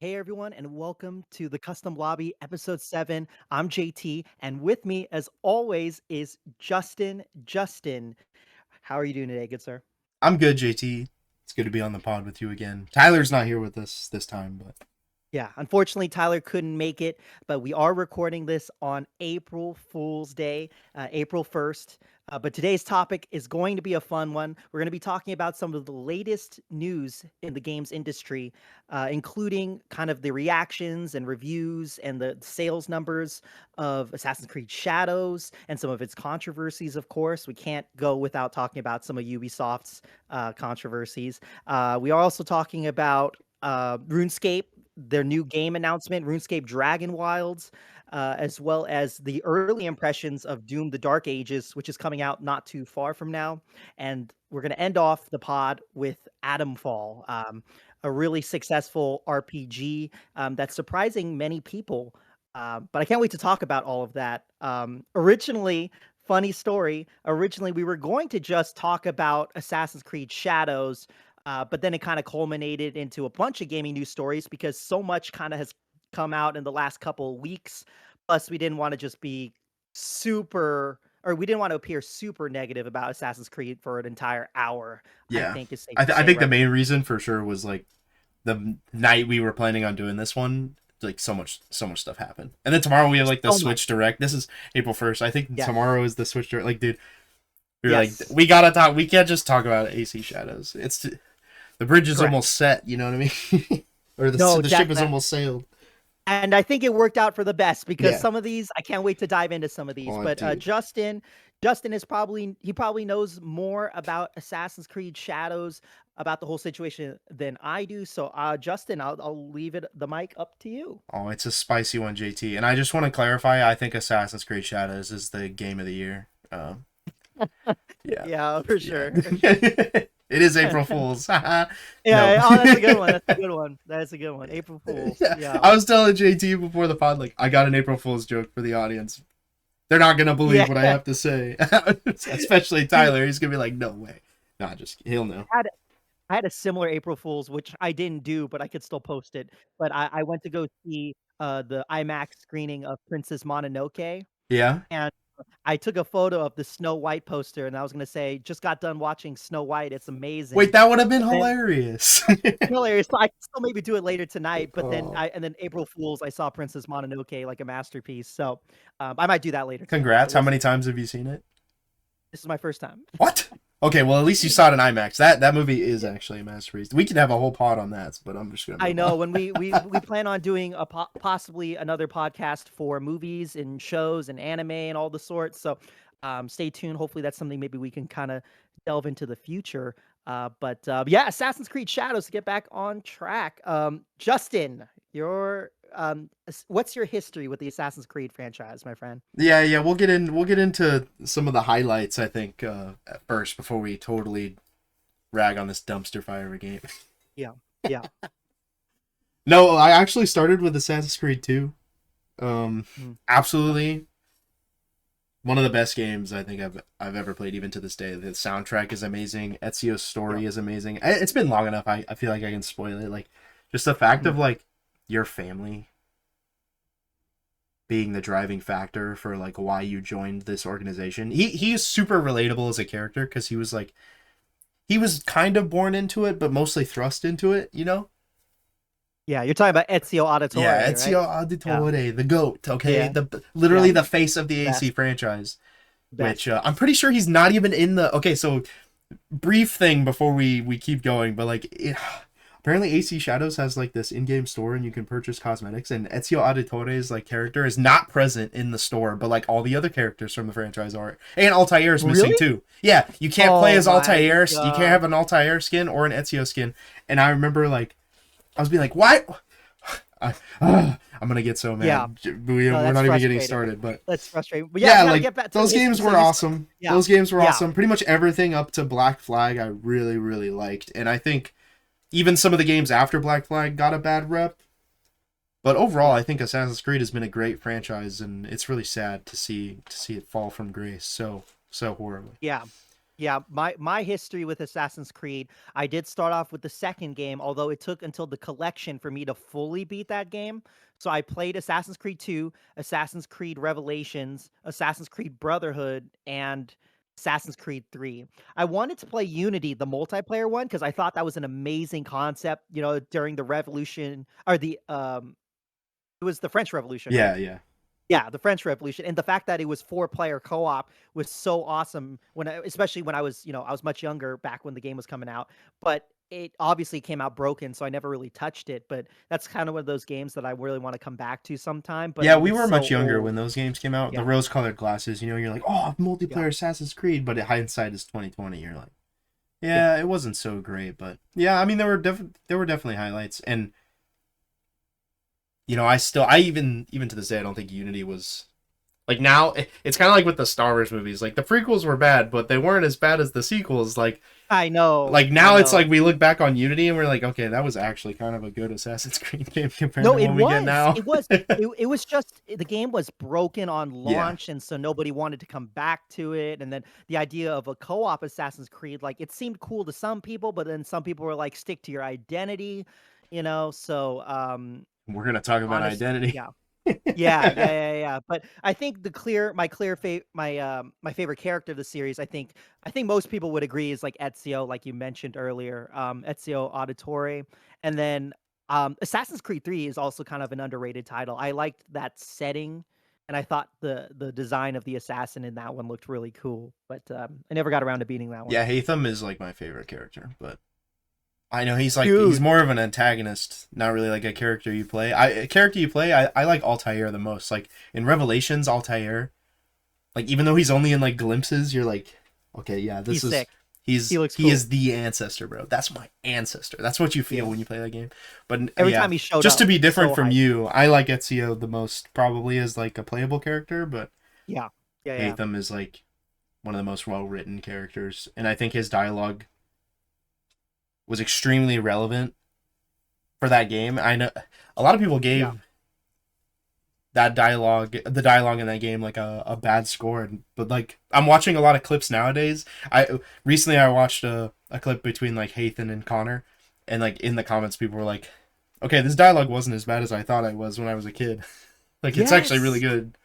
Hey everyone, and welcome to the Custom Lobby episode 7. I'm JT, and with me, as always, is Justin. Justin, how are you doing today, good sir? I'm good, JT. It's good to be on the pod with you again. Tyler's not here with us this time, but Yeah, unfortunately, Tyler couldn't make it, but we are recording this on April Fool's Day, April 1st. But today's topic is going to be a fun one. We're going to be talking about some of the latest news in the games industry, including kind of the reactions and reviews and the sales numbers of Assassin's Creed Shadows and some of its controversies, of course. We can't go without talking about some of Ubisoft's controversies. We are also talking about RuneScape, their new game announcement, RuneScape Dragonwilds, as well as the early impressions of Doom: The Dark Ages, which is coming out not too far from now. And we're going to end off the pod with Atomfall, a really successful RPG that's surprising many people. But I can't wait to talk about all of that. Originally, funny story, originally we were going to just talk about Assassin's Creed Shadows, but then it kind of culminated into a bunch of gaming news stories because so much kind of has come out in the last couple of weeks. Plus, we didn't want to just be super, or we didn't want to appear super negative about Assassin's Creed for an entire hour, I yeah. think is safe I, to th- I say, think the right? main reason for sure was like the night we were planning on doing this one. Like so much stuff happened, and then tomorrow we have like the So much. Switch Direct. This is April 1st. I think Yes. tomorrow is the Switch Direct. Like, dude, we are like, Yes. we gotta talk. We can't just talk about AC Shadows. The bridge is Correct. almost set. You know what I mean? Or No, the ship is definitely. almost sailed. And I think it worked out for the best because Yeah. some of these I can't wait to dive into some of these. Oh, But dude. Justin is probably knows more about Assassin's Creed Shadows, about the whole situation than I do. So Justin, I'll leave the mic up to you. Oh, it's a spicy one, JT. And I just want to clarify. I think Assassin's Creed Shadows is the game of the year. Yeah, Yeah, for yeah. sure. It is April Fool's. No. Yeah, oh, that's a good one. That's a good one. That's a good one. April Fools. Yeah, Yeah. I was telling JT before the pod, like, I got an April Fool's joke for the audience. They're not gonna Yeah. believe what I have to say, especially Dude, Tyler. He's gonna be like, "No way." Nah, just he'll know. I had I had a similar April Fools, which I didn't do, but I could still post it. But I went to go see the IMAX screening of Princess Mononoke, Yeah. and I took a photo of the Snow White poster, and I was gonna say, "Just got done watching Snow White, it's Wait, amazing." that would have been Then hilarious. hilarious, so I can still maybe do it later tonight, but then Oh, April Fools, I saw Princess Mononoke, like a masterpiece, so, I might do that later tonight, but congrats! How we'll many see. times have you seen it? This is my first time. What? Okay, well at least you saw it in IMAX. That movie is Yeah. actually a masterpiece. We could have a whole pod on that, but I'm just gonna I move on. know when we plan on doing a possibly another podcast for movies and shows and anime and all the sorts. So stay tuned. Hopefully that's something maybe we can kind of delve into the future. But yeah, Assassin's Creed Shadows to get back on track. Justin, what's your history with the Assassin's Creed franchise, my friend? Yeah, yeah, we'll get into some of the highlights, I think, at first before we totally rag on this dumpster fire of a game. Yeah, yeah. No, I actually started with Assassin's Creed 2. Mhm. Absolutely one of the best games I think I've ever played, even to this day. The soundtrack is amazing. Ezio's Yeah. story is amazing. It's been long enough. I feel like I can spoil it. Like, just the fact Mhm. of like your family being the driving factor for like why you joined this organization. He is super relatable as a character because he was like he was kind of born into it, but mostly thrust into it. You know? Yeah, you're talking about Ezio Yeah, Auditore, right? Ezio Yeah, Auditore, the goat. Okay, yeah, the yeah. literally the face of the AC Best, franchise. Which best. I'm pretty sure he's not even in the. Okay, so brief thing before we keep going, but like apparently AC Shadows has like this in-game store and you can purchase cosmetics, and Ezio Auditore's like character is not present in the store, but like all the other characters from the franchise are, and Altair is missing Really? too. Yeah, you can't play Oh as my Altair, you can't god. have an Altair skin or an Ezio skin, and I remember like I was being like, why? I'm gonna get so Yeah, mad. no, We're that's not even getting frustrating. started, but That's frustrating. But yeah, we yeah, gotta like get back to the those history. games So were awesome. yeah, Those games were yeah, awesome. Pretty much everything up to Black Flag I really really liked. And I think even some of the games after Black Flag got a bad rep. But overall, yeah, I think Assassin's Creed has been a great franchise, and it's really sad to see it fall from grace so horribly. yeah. Yeah, my history with Assassin's Creed, I did start off with the second game, although it took until the collection for me to fully beat that game. So I played Assassin's Creed 2, Assassin's Creed Revelations, Assassin's Creed Brotherhood, and Assassin's Creed 3. I wanted to play Unity, the multiplayer one, because I thought that was an amazing concept, during the revolution or it was the French Revolution, right? Yeah, yeah. Yeah, the French Revolution, and the fact that it was four-player co-op was so awesome especially when I was, I was much younger back when the game was coming out, but it obviously came out broken, so I never really touched it, but that's kind of one of those games that I really wanna come back to sometime, but, Yeah, we it's were so much younger old. when those games came out. The Yeah, rose-colored glasses, you're like, oh, yeah, multiplayer Assassin's Creed, but hindsight is 2020. You're like, yeah. yeah, it wasn't so great, but yeah, I mean, there were definitely highlights, and I even to this day, I don't think Unity was like now. It's kind of like with the Star Wars movies. Like the prequels were bad, but they weren't as bad as the sequels. Like I now, it's like know. we look back on Unity and we're like, okay, that was actually kind of a good Assassin's Creed game compared No, to what we get now. it was just the game was broken on Yeah, launch, and so nobody wanted to come back to it, and then the idea of a co-op Assassin's Creed, like, it seemed cool to some people, but then some people were like, "Stick to your identity," so, we're gonna talk about honest identity. yeah. Yeah, but I think my favorite character of the series, I think most people would agree is, like, Ezio, like you mentioned earlier, Ezio Auditore, and then, Assassin's Creed 3 is also kind of an underrated title. I liked that setting, and I thought the design of the assassin in that one looked really cool, but, I never got around to beating that one. Yeah, Hatham is like my favorite character, but I know he's Dude, more of an antagonist, not really like a character you play. A character you play, I like Altair the most. Like in Revelations, Altair, like even though he's only in like glimpses, you're like, okay, yeah, he's sick. He looks he cool. is the ancestor, bro. That's my ancestor. That's what you feel Yeah. when you play that game. But Every yeah, time he showed just up, to be different so from hype. you, I like Ezio the most, probably as like a playable character, but Yeah. Yeah. Hatham is like one of the most well written characters, and I think his dialogue was extremely relevant for that game. I know a lot of people Yeah. gave the dialogue in that game, like a bad score, but like I'm watching a lot of clips nowadays. I watched a clip between like Hathan and Connor, and like in the comments people were like, okay, this dialogue wasn't as bad as I thought it was when I was a kid. Like it's actually really Yes. good.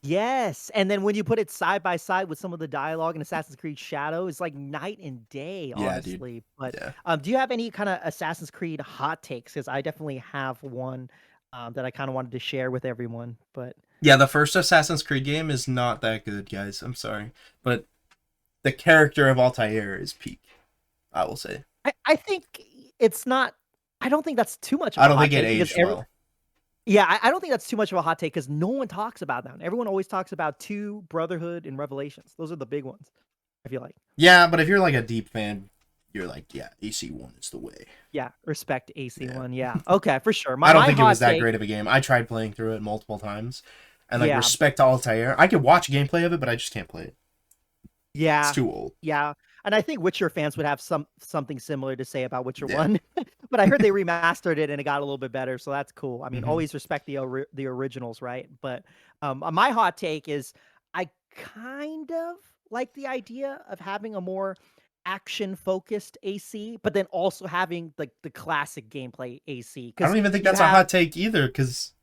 Yes, and then when you put it side by side with some of the dialogue in Assassin's Creed Shadow, it's like night and day, Yeah, dude. honestly. But, Yeah. do you have any kinda Assassin's Creed hot takes? Because I definitely have one, that I kinda wanted to share with everyone, but Yeah, the first Assassin's Creed game is not that good, guys. I'm sorry. But the character of Altair is peak, I will say. I think it's not I don't think that's too much of I a don't hot think it take because aged well. I don't think that's too much of a hot take because no one talks about them. Everyone always talks about 2, Brotherhood, and Revelations. Those are the big ones, I feel like. Yeah, but if you're like a deep fan, you're like, yeah, AC1 is the way. Yeah, respect Yeah. AC1, yeah. Okay, for sure. I don't My think it was hot that take great of a game. I tried playing through it multiple times. And like yeah. respect to Altair. I could watch gameplay of it, but I just can't play it. It's Yeah, too old. yeah, and I think Witcher fans would have something similar to say about Witcher Yeah. 1, but I heard they remastered it and it got a little bit better, so that's cool. I mean, Hmm. always respect the originals, right? But, my hot take is I kind of like the idea of having a more action-focused AC, but then also having, like, the classic gameplay AC I because don't even think you that's a have hot take either, because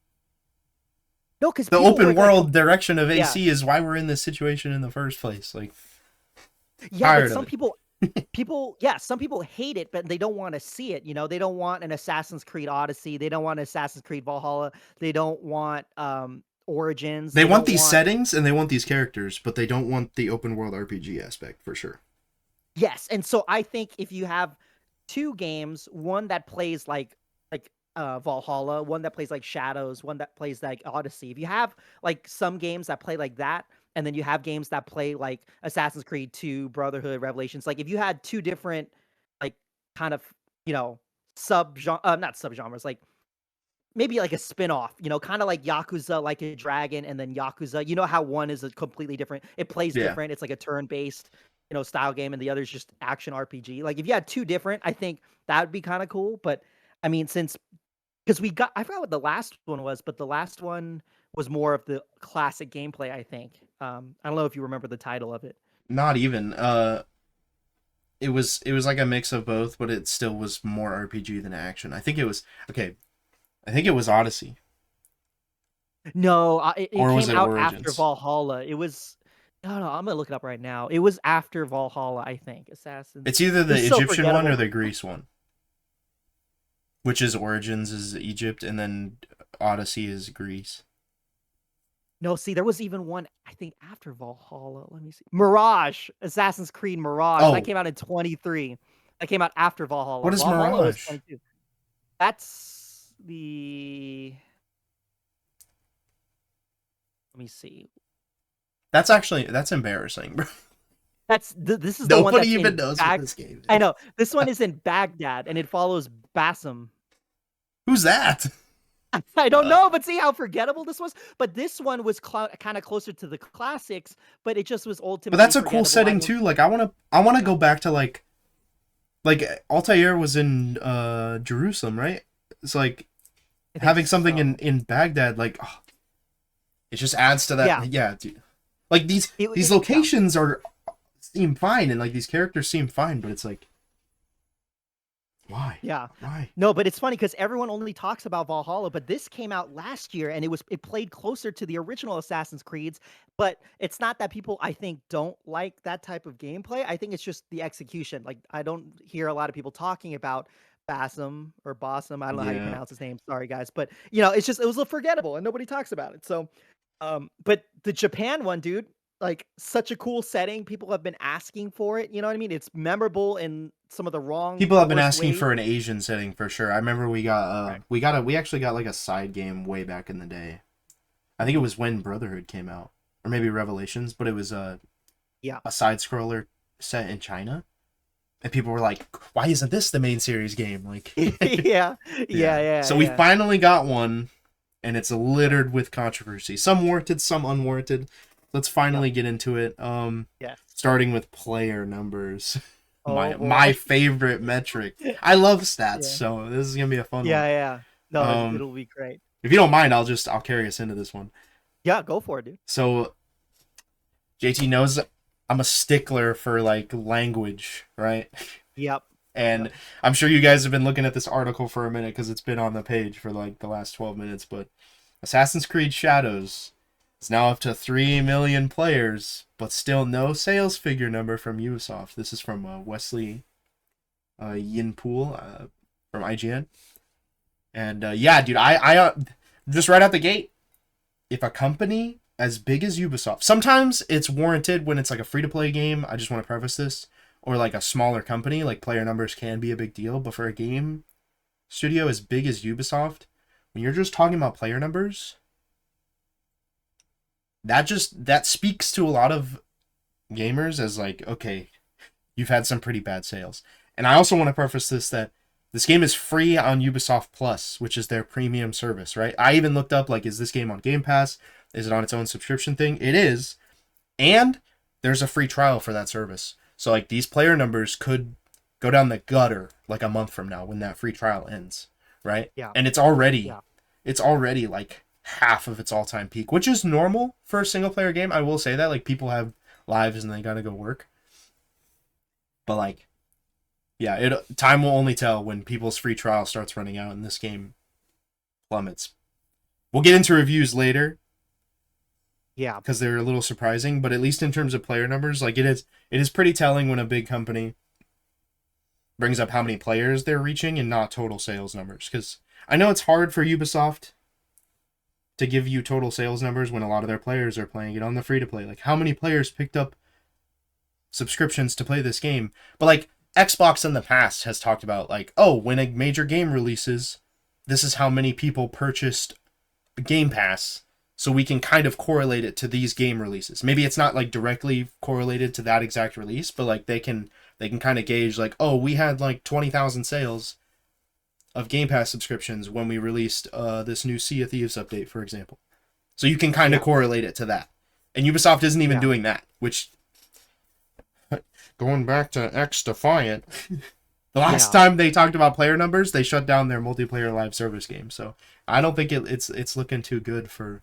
no, because the people open were, like, world direction of yeah. AC is why we're in this situation in the first place. Like, Yeah, but tired of some it. people hate it, but they don't wanna see it, they don't want an Assassin's Creed Odyssey, they don't want Assassin's Creed Valhalla, they don't want, Origins, They they want don't these want settings and they want these characters, but they don't want the open world RPG aspect for sure. yes, and so I think if you have 2 games, one that plays Valhalla, one that plays like Shadows, one that plays like Odyssey. If you have like some games that play like that, and then you have games that play like Assassin's Creed 2, Brotherhood, Revelations, like if you had 2 different like kind of, you know, not subgenres, like maybe like a spin-off, kind of like Yakuza, like a dragon, and then Yakuza. You know how one is a completely different, it plays Yeah. different. It's like a turn-based, style game, and the other is just action RPG. Like if you had two different, I think that would be kind of cool. But I mean, since because I forgot what the last one was, but the last one was more of the classic gameplay, I think. I don't know if you remember the title of it. Not even. it was like a mix of both, but it still was more RPG than action. I think it was okay. I think it was Odyssey, No, it or was came it out after Origins? Valhalla. It was no, I'm gonna look it up right now. It was after Valhalla, I think. Assassins. It's either It was the so Egyptian one or forgettable. the Greece one, which is Origins is Egypt, and then Odyssey is Greece. No, see, there was even one I think after Valhalla. Let me see. Mirage, Assassin's Creed Mirage. That Oh, came out in 23. That came out after Valhalla. what is Valhalla was Mirage? 22. That's the. Let me see. That's embarrassing, bro. This is the one Nobody that's even in knows what Bag. this game I is. know this one is in Baghdad and it follows Bassam. Who's that? I don't Uh, know, but see how forgettable this was. But this one was kind of closer to the classics, but it just was but ultimately that's a cool forgettable. I setting don't. too. Like I wanna go back to like Altair was in Jerusalem, right? It's like I think having something so. in Baghdad, like oh, it just adds to Yeah. that. Yeah, dude. Like these Yeah. locations are seem fine, and like these characters seem fine, but it's like why, Yeah. why? No, but it's funny because everyone only talks about Valhalla, but this came out last year and it played closer to the original Assassin's Creeds. But it's not that people I think don't like that type of gameplay. I think it's just the execution. Like I don't hear a lot of people talking about Bassam or Bossam. I don't know how you Yeah, pronounce his name. Sorry guys, but it's just it was forgettable and nobody talks about it. So but the Japan one, dude, like such a cool setting. People have been asking for it. You know what I mean? It's memorable in some of the wrong people have been worst asking ways. for an Asian setting for sure. I remember Right. we actually got like a side game way back in the day. I think it was when Brotherhood came out, or maybe Revelations, but it was Yeah. a side scroller set in China, and people were like, "Why isn't this the main series game?" Like, Yeah. Yeah, yeah. yeah, So we yeah. finally got one, and it's littered with controversy. Some warranted, some unwarranted. Let's Yep. finally get into it. Yes. Starting with player numbers, Oh my boy. favorite metric. I love stats, Yeah. so this is gonna be a fun one. Yeah, yeah. No, Um, it'll be great. if you don't mind, I'll carry us into this one. Yeah, go for it, dude. So JT knows I'm a stickler for like language, right? Yep. And Yep. I'm sure you guys have been looking at this article for a minute because it's been on the page for like the last 12 minutes. But Assassin's Creed Shadows is now up to 3 million players, but still no sales figure number from Ubisoft. This is from Wesley Yinpool from IGN. And yeah, dude, I just right out the gate, if a company as big as Ubisoft, sometimes it's warranted when it's like a free to play game. I just want to preface this, or like a smaller company, like player numbers can be a big deal. But for a game studio as big as Ubisoft, when you're just talking about player numbers, that speaks to a lot of gamers as like, okay, you've had some pretty bad sales. And I also want to preface this that this game is free on Ubisoft Plus, which is their premium service, right? I even looked up like, is this game on Game Pass? Is it on its own subscription thing? It is, and there's a free trial for that service. So like these player numbers could go down the gutter like a month from now when that free trial ends, right? Yeah. And Yeah. it's already like half of its all-time peak, which is normal for a single player game. I will say that like people have lives and they got to go work. But like yeah, it time will only tell when people's free trial starts running out and this game plummets. We'll get into reviews later Yeah. because they're a little surprising, but at least in terms of player numbers, like it is pretty telling when a big company brings up how many players they're reaching and not total sales numbers. Because I know it's hard for Ubisoft to give you total sales numbers when a lot of their players are playing it on the free to play. Like how many players picked up subscriptions to play this game? But like Xbox in the past has talked about like, oh, when a major game releases, this is how many people purchased Game Pass, so we can kind of correlate it to these game releases. Maybe it's not like directly correlated to that exact release, but like they can kind of gauge like, oh, we had like 20,000 sales of Game Pass subscriptions when we released this new Sea of Thieves update, for example. So you can kind of Yeah. correlate it to that. And Ubisoft isn't even Yeah. doing that, which going back to X Defiant, the last Yeah. time they talked about player numbers, they shut down their multiplayer live service game. So I don't think it's looking too good for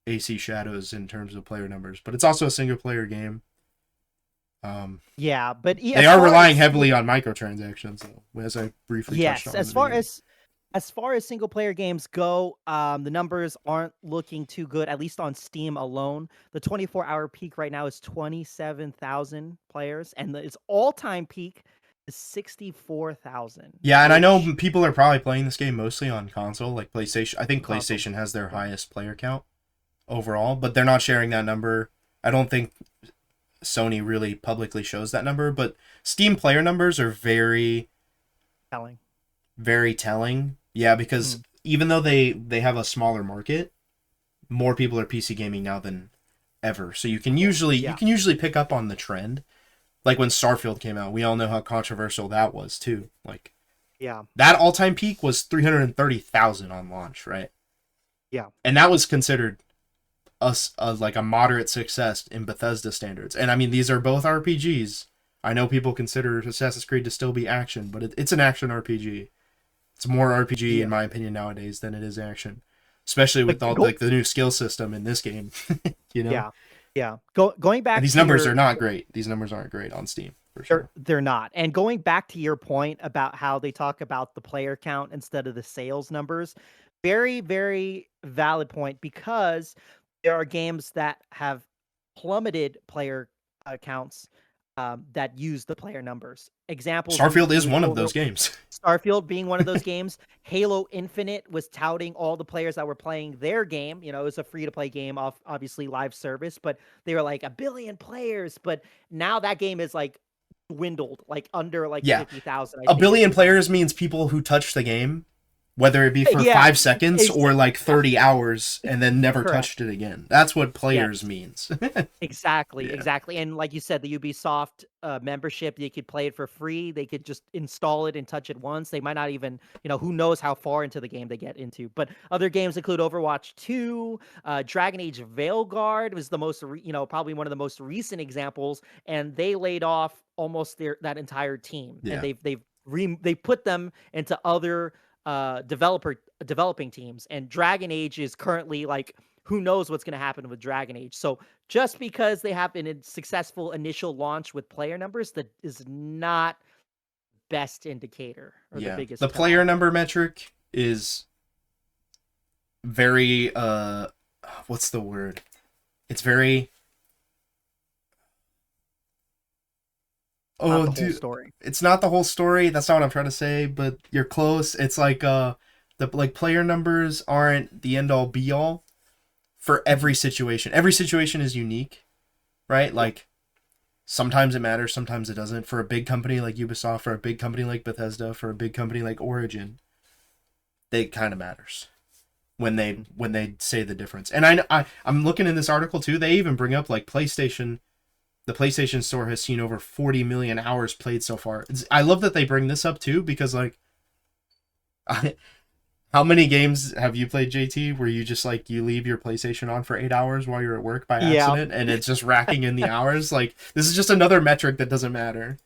AC Shadows in terms of player numbers. But it's also a single player game. Um, Yeah, but they as are far as relying heavily on microtransactions, though, as I briefly touched yes, on in the beginning. as far as single player games go, the numbers aren't looking too good, at least on Steam alone. The 24-hour peak right now is 27,000 players, and its all-time peak is 64,000, Yeah, and I know which people are probably playing this game mostly on console, like PlayStation. I think console. PlayStation has their Yeah, highest player count overall, but they're not sharing that number. I don't think Sony really publicly shows that number, but Steam player numbers are very, telling. very telling. Yeah, because Mhm. even though they have a smaller market, more people are PC gaming now than ever. So you Of can course. Yeah. usually pick up on the trend. Like when Starfield came out, we all know how controversial that was too. Like Yeah. that all-time peak was 330,000 on launch, right? Yeah. And that was considered like a moderate success in Bethesda standards. And I mean, these are both RPGs. I know people consider Assassin's Creed to still be action, but it's an action RPG. It's more RPG in Yeah. my opinion nowadays than it is action, especially with But all go like the new skill system in this game. you know, yeah. Yeah. Going and back these to numbers your are not great. These numbers aren't great on Steam for sure. they're not. And going back to your point about how they talk about the player count instead of the sales numbers, very, very valid point because there are games that have plummeted player counts that use the player numbers. Examples Starfield is we one go of over those games. Starfield being one of those games. Halo Infinite was touting all the players that were playing their game. You know, it was a free to play game off obviously live service, but they were like a billion players. But now that game is like dwindled, like under like Yeah, 50,000, I a think, at billion this point. players means people who touch the game, whether it be for Yeah, 5 seconds or like 30 hours and then never correct. touched it again. That's what players Yes. means. Exactly, yeah. exactly. And like you said, the Ubisoft membership, they could play it for free. They could just install it and touch it once. They might not even, who knows how far into the game they get into. But other games include Overwatch 2, Dragon Age Veilguard was the most, probably one of the most recent examples. And they laid off almost that entire team, and Yeah. they put them into other developing teams. And Dragon Age is currently like who knows what's going to happen with Dragon Age. So just because they have a successful initial launch with player numbers, that is not best indicator or the Yeah. biggest The tell. player number metric is very what's the word? It's very Not oh the whole dude, story. it's not the whole story. That's not what I'm trying to say, but you're close. It's like the like player numbers aren't the end all be all for every situation. Every situation is unique, right? Yeah. Like sometimes it matters, sometimes it doesn't. For a big company like Ubisoft, for a big company like Bethesda, for a big company like Origin, it kind of matters when they say the difference. And I'm looking in this article too. They even bring up like PlayStation. The PlayStation Store has seen over 40 million hours played so far. I love that they bring this up too because like, how many games have you played, JT, where you just like you leave your PlayStation on for 8 hours while you're at work by Yeah. accident and it's just racking in the hours? Like this is just another metric that doesn't matter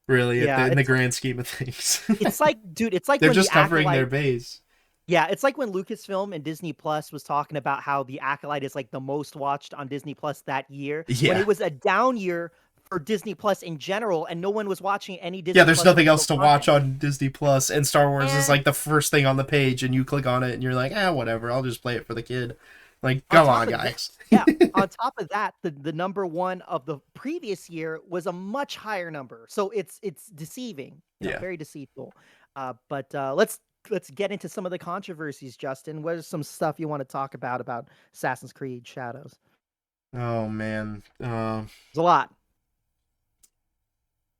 really Yeah. in the grand scheme of things. It's like, dude, it's like They're when the just covering their Acolyte. base. Yeah, it's like when Lucasfilm and Disney Plus was talking about how The Acolyte is like the most watched on Disney Plus that year, when Yeah. it was a down year for Disney Plus in general, and no one was watching any Yeah, Disney there's Plus nothing original else to watch content. on Disney Plus, and Star Wars is And like the first thing on the page, and you click on it, and you're like, whatever, I'll just play it for the kid. Like, on come top on, of that, guys. yeah, on top of that, the number one of the previous year was a much higher number. So it's deceiving, Yeah. very deceitful. Let's get into some of the controversies, Justin. What is some stuff you want to talk about Assassin's Creed Shadows? Oh man. There's a lot.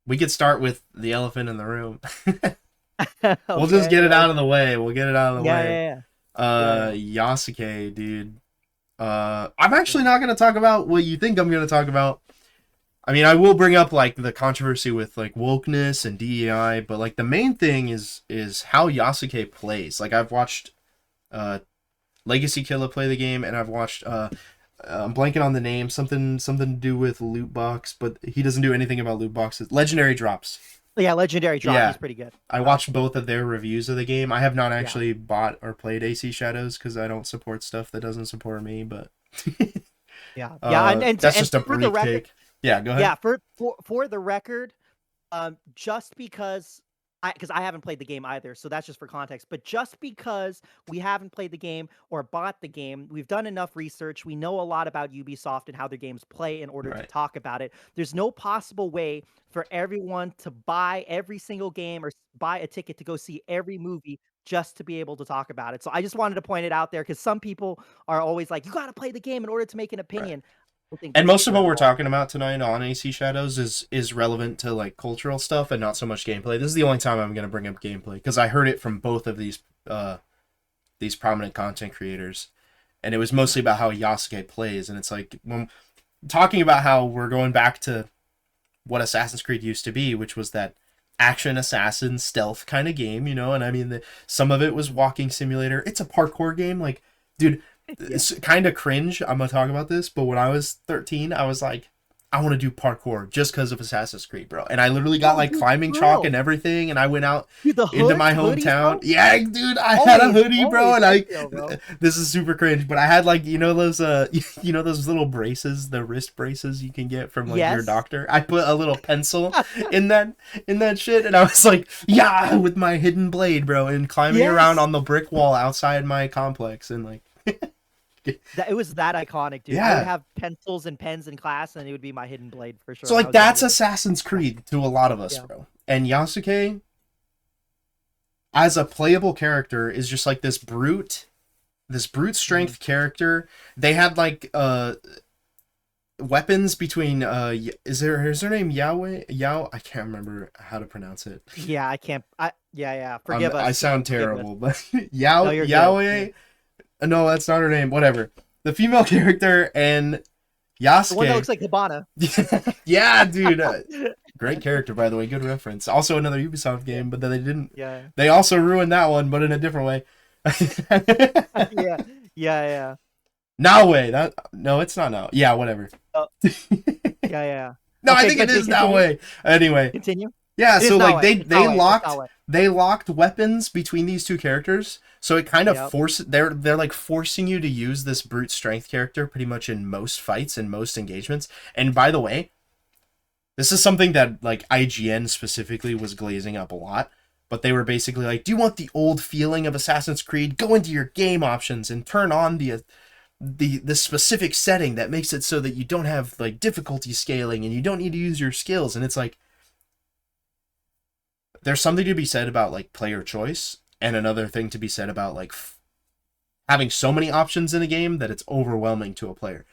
We could start with the elephant in the room. We'll just get Okay. it out of the way. We'll get it out of the Yeah, way. yeah, yeah. Yasuke, dude. I'm actually not gonna talk about what you think I'm gonna talk about. I mean, I will bring up like the controversy with like wokeness and DEI, but like the main thing is how Yasuke plays. Like I've watched Legacy Killer play the game, and I've watched I'm blanking on the name, something to do with loot box, but he doesn't do anything about loot boxes. Legendary drops. Yeah, Legendary Drop. Yeah, He's pretty good. I watched both of their reviews of the game. I have not Yeah, actually bought or played AC Shadows because I don't support stuff that doesn't support me, but yeah. And that's and just a for the brief record, take. Yeah, go ahead. Yeah, for the record, just because I haven't played the game either, so that's just for context. But just because we haven't played the game or bought the game, we've done enough research. We know a lot about Ubisoft and how their games play in order to Right. talk about it. There's no possible way for everyone to buy every single game or buy a ticket to go see every movie just to be able to talk about it. So I just wanted to point it out there because some people are always like, you got to play the game in order to make an Right. opinion. I don't think And that's most of true what at we're all. talking about tonight on AC Shadows is relevant to like cultural stuff and not so much gameplay. This is the only time I'm going to bring up gameplay because I heard it from both of these prominent content creators, and it was mostly about how Yasuke plays. And it's like when talking about how we're going back to what Assassin's Creed used to be, which was that action assassin stealth kind of game, you know. And I mean, some of it was walking simulator. It's a parkour game, like, dude. Yeah. It's kind of cringe. I'm gonna talk about this, but when I was 13, I was like, I want to do parkour just because of Assassin's Creed, bro. And I literally got No, like dude, climbing for chalk real. and everything, and I went out Dude, the into my hoodies, hometown. bro? Yeah, dude, I had a Always, hoodie, bro, always and Ezio, bro. this is super cringe, but I had like those you know those little braces, the wrist braces you can get from like your Yes. doctor. I put a little pencil in that shit, and I was like, yeah, with my hidden blade, bro, and climbing around Yes. on the brick wall outside my complex, and like, It was that iconic, dude. I would yeah. have pencils and pens in class, and it would be my hidden blade for sure So when I like was that's younger. Assassin's Creed to a lot of us, Yeah. bro. And Yasuke as a playable character is just like this brute Mhm. strength character. They had like weapons between is her name Yahweh? Yao, I can't remember how to pronounce it. Yeah, I can't. Yeah. Forgive I us. sound Forgive us. terrible, but No, you're good. Yeah. Yahweh. No, that's not her name. Whatever. The female character and The one that Yasuke. looks like Hibana. Yeah, dude. Great character, by the way. Good reference. Also another Ubisoft Yeah. game, but then they didn't. Yeah. They also ruined that one, but in a different way. Yeah. Yeah. Naue. That no, it's not now. Yeah, whatever. Oh, yeah. No, I Okay, think it is continue. Naue. Anyway, Continue. yeah. It is So like Nawe. It's Nawe. It's Nawe. they locked weapons between these two characters. So it kind of Yep. they're like forcing you to use this brute strength character pretty much in most fights and most engagements. And by the way, this is something that like IGN specifically was glazing up a lot, but they were basically like, "Do you want the old feeling of Assassin's Creed? Go into your game options and turn on the specific setting that makes it so that you don't have like difficulty scaling and you don't need to use your skills." And it's like there's something to be said about like player choice and another thing to be said about like having so many options in a game that it's overwhelming to a player.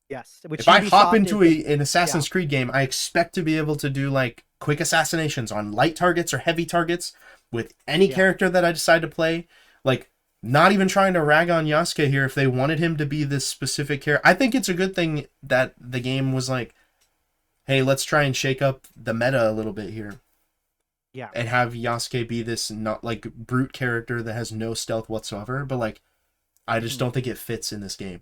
Yes. Which If I hop Ubisoft is. into an Yeah. Assassin's Creed game, I expect to be able to do like quick assassinations on light targets or heavy targets with any Yeah. character that I decide to play. Like, not even trying to rag on Yasuke here if they wanted him to be this specific character. I think it's a good thing that the game was like, hey, let's try and shake up the meta a little bit here Yeah. and have Yasuke be this not like brute character that has no stealth whatsoever. But like, I just Mhm. don't think it fits in this game.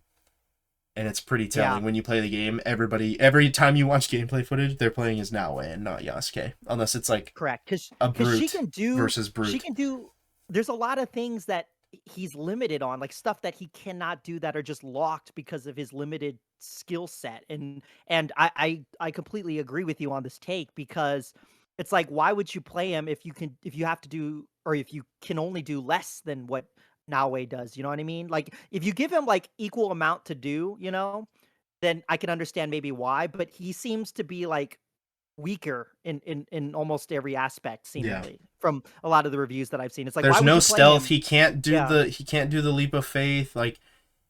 And it's pretty Yeah. telling when you play the game. Every time you watch gameplay footage, they're playing as Naoe and not Yasuke, unless it's like Correct. a Because brute versus she brute. can do. There's a lot of things that he's limited on, like stuff that he cannot do that are just locked because of his limited skill set. And I completely agree with you on this take because it's like, why would you play him if you have to do or if you can only do less than what Naue does? You know what I mean? Like if you give him like equal amount to do, then I can understand maybe why. But he seems to be like weaker in almost every aspect Yeah. seemingly from a lot of the reviews that I've seen. It's like, why There's would no you play stealth. him? Yeah, He can't do the leap of faith. Like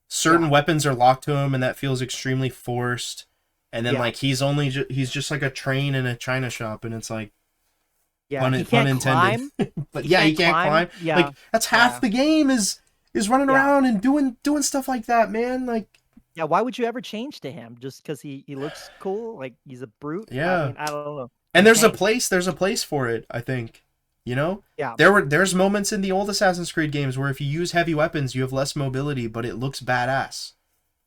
certain yeah, weapons are locked to him, and that feels extremely forced. And then yeah, like he's just like a train in a china shop, and it's like yeah. He pun can't intended. climb. But He yeah, he can't can't climb. climb. Yeah, Like that's half yeah, the game is running yeah, around and doing stuff like that, man. Like yeah. Why would you ever change to him just because he looks cool? Like he's a brute. I yeah. mean, I don't know. And Insane. there's a place for it, I think. You know? Yeah, There's moments in the old Assassin's Creed games where if you use heavy weapons you have less mobility, but it looks badass.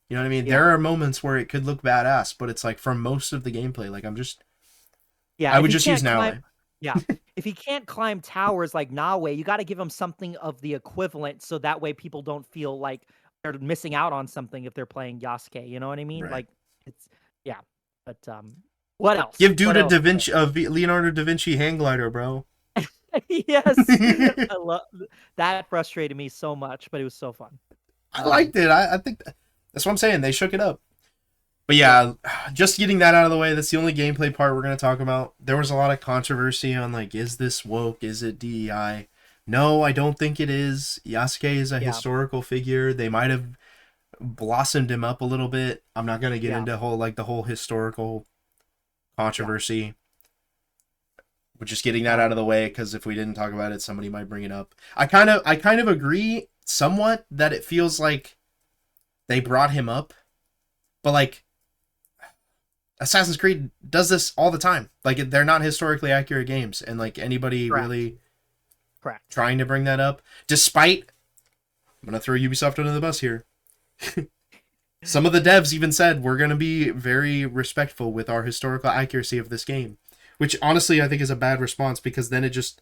You know what I mean? yeah, There are moments where it could look badass, but it's like for most of the gameplay, like yeah. I If would he just use can't climb, Naue. yeah. If he can't climb towers like Naue, you got to give him something of the equivalent, so that way people don't feel like they're missing out on something if they're playing Yasuke. You know what I mean? Right. Like it's yeah. But what else? Give dude What a else? Da Vinci, Leonardo da Vinci hang glider, bro. Yes, I love that. Frustrated me so much, but it was so fun. I Um, liked it. I think that's what I'm saying. They shook it up. But yeah, yeah, just getting that out of the way, that's the only gameplay part we're going to talk about. There was a lot of controversy on, like, is this woke? Is it DEI? No, I don't think it is. Yasuke is a yeah, historical figure. They might have blossomed him up a little bit. I'm not going to get yeah, into the whole historical yeah. controversy. We're just getting that out of Um, the way because if we didn't talk about it, somebody might bring it up. I kind of agree somewhat that it feels like they brought him up, but like Assassin's Creed does this all the time. Like they're not historically accurate games, and like anybody correct, really correct. trying to bring that up, despite I'm gonna throw Ubisoft under the bus here. Some of the devs even said we're gonna be very respectful with our historical accuracy of this game, which honestly I think is a bad response because then it just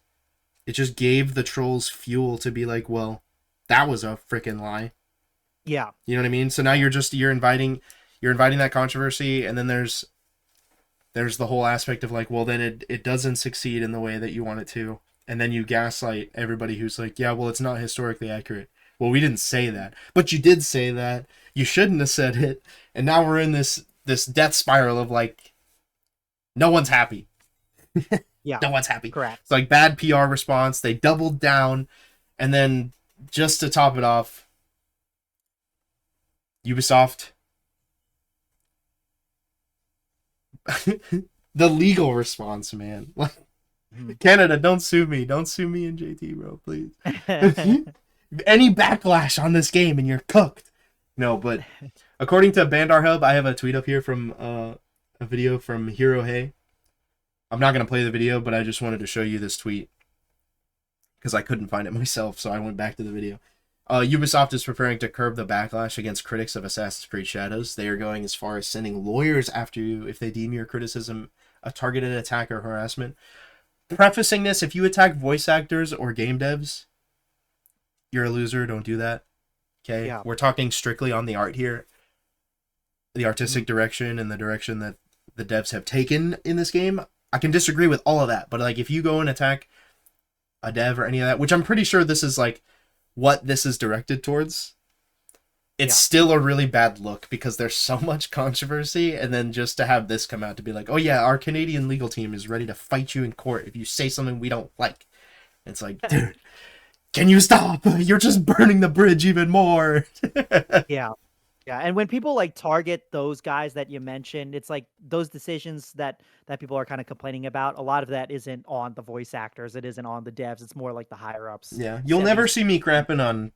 gave the trolls fuel to be like, well, that was a freaking lie. Yeah, You know what I mean? So now you're inviting that controversy, and then there's the whole aspect of like, well, then it doesn't succeed in the way that you want it to, and then you gaslight everybody who's like, yeah, well, it's not historically accurate. Well, we didn't say that, but you did say that. You shouldn't have said it, and now we're in this death spiral of like, no one's happy. yeah, No one's happy. correct. It's like bad PR response. They doubled down, and then just to top it off, Ubisoft, the legal response, man. Like Mhm. Canada, don't sue me and JT, bro, please. Any backlash on this game and you're cooked. No, but according to Bandar Hub, I have a tweet up here from a video from Hiro Hey. I'm not gonna play the video, but I just wanted to show you this tweet because I couldn't find it myself, so I went back to the video. Ubisoft is preparing to curb the backlash against critics of Assassin's Creed Shadows. They are going as far as sending lawyers after you if they deem your criticism a targeted attack or harassment. Prefacing this, if you attack voice actors or game devs, you're a loser. Don't do that. Okay? Yeah, We're talking strictly on the art here, the artistic direction and the direction that the devs have taken in this game. I can disagree with all of that, but like if you go and attack a dev or any of that, which I'm pretty sure this is like what this is directed towards, it's yeah, still a really bad look because there's so much controversy, and then just to have this come out to be like, oh yeah, our Canadian legal team is ready to fight you in court if you say something we don't like. It's like, dude, can you stop? You're just burning the bridge even more. yeah. Yeah, and when people like target those guys that you mentioned, it's like those decisions that people are kind of complaining about. A lot of that isn't on the voice actors. It isn't on the devs. It's more like the higher ups Yeah, you'll setting never the see me crapping on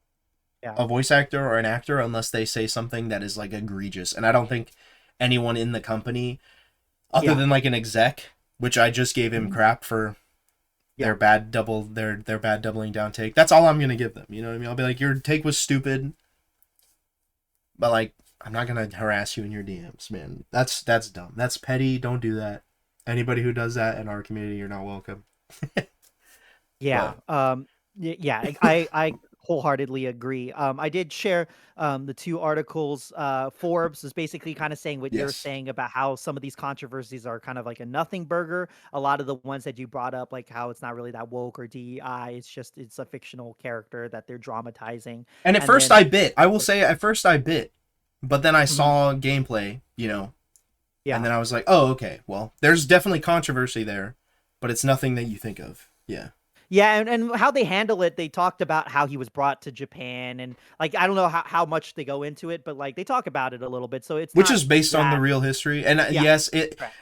yeah, a voice actor or an actor unless they say something that is like egregious. And I don't think anyone in the company, other yeah, than like an exec, which I just gave him mhm, crap for yeah, their bad doubling down take. That's all I'm gonna give them. You know what I mean? I'll be like, your take was stupid, but like I'm not gonna harass you in your DMs, man. That's dumb. That's petty. Don't do that. Anybody who does that in our community, you're not welcome. yeah. But Yeah, I wholeheartedly agree. I did share the two articles. Forbes is basically kind of saying what you're yes, saying about how some of these controversies are kind of like a nothing burger. A lot of the ones that you brought up, like how it's not really that woke or DEI, it's a fictional character that they're dramatizing. and at And first then I bit. I will say at first I bit, but then I mhm, saw gameplay. You know, and yeah. then I was like, oh okay, well there's definitely controversy there, but it's nothing that you think of. Yeah, Yeah, and how they handle it, they talked about how he was brought to Japan and like I don't know how much they go into it, but like they talk about it a little bit. So it's which not is based on the that real history. And yeah, yes, it correct.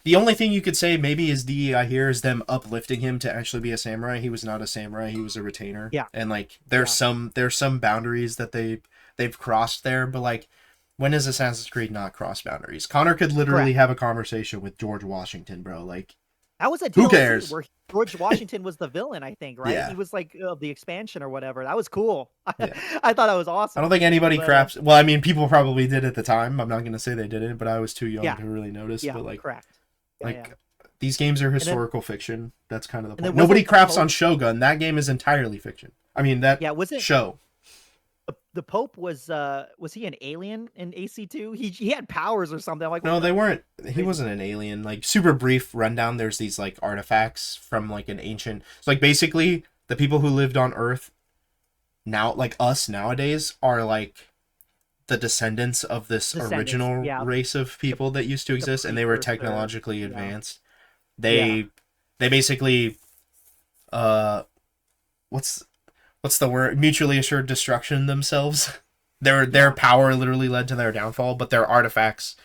the only thing you could say maybe is DEI here is them uplifting him to actually be a samurai. He was not a samurai; he was a retainer. Yeah, And like yeah, there's some boundaries that they've crossed there. But like, when has Assassin's Creed not crossed boundaries? Connor could literally correct. have a conversation with George Washington, bro. Like, That was a who DLC cares? where George Washington was the villain, I think, right? He Yeah, was like the expansion or whatever. That was cool. yeah. I thought that was I don't awesome. think anybody But craps. Well, I mean, people probably did at the time. I'm not gonna say they didn't, but I was too young yeah, to really notice. yeah, But correct. Yeah, yeah. like these games are And then historical fiction. That's kind of the and then point. Nobody wasn't the craps Pope on Shogun. That game is entirely fiction. I mean, that yeah, wasn't show. the Pope was he an alien in AC2? He had powers or something. I'm like, No, what? they weren't. He Crazy. wasn't an alien. Like, super brief rundown. There's these like artifacts from like an ancient. So like basically the people who lived on Earth now, like us nowadays, are like the descendants of this Descendants. original Yeah, race of the people that used to the exist, and they were precursor. technologically Yeah, advanced. yeah. They basically uh what's the word, mutually assured destruction themselves. Their Yeah. power literally led to their downfall, but their artifacts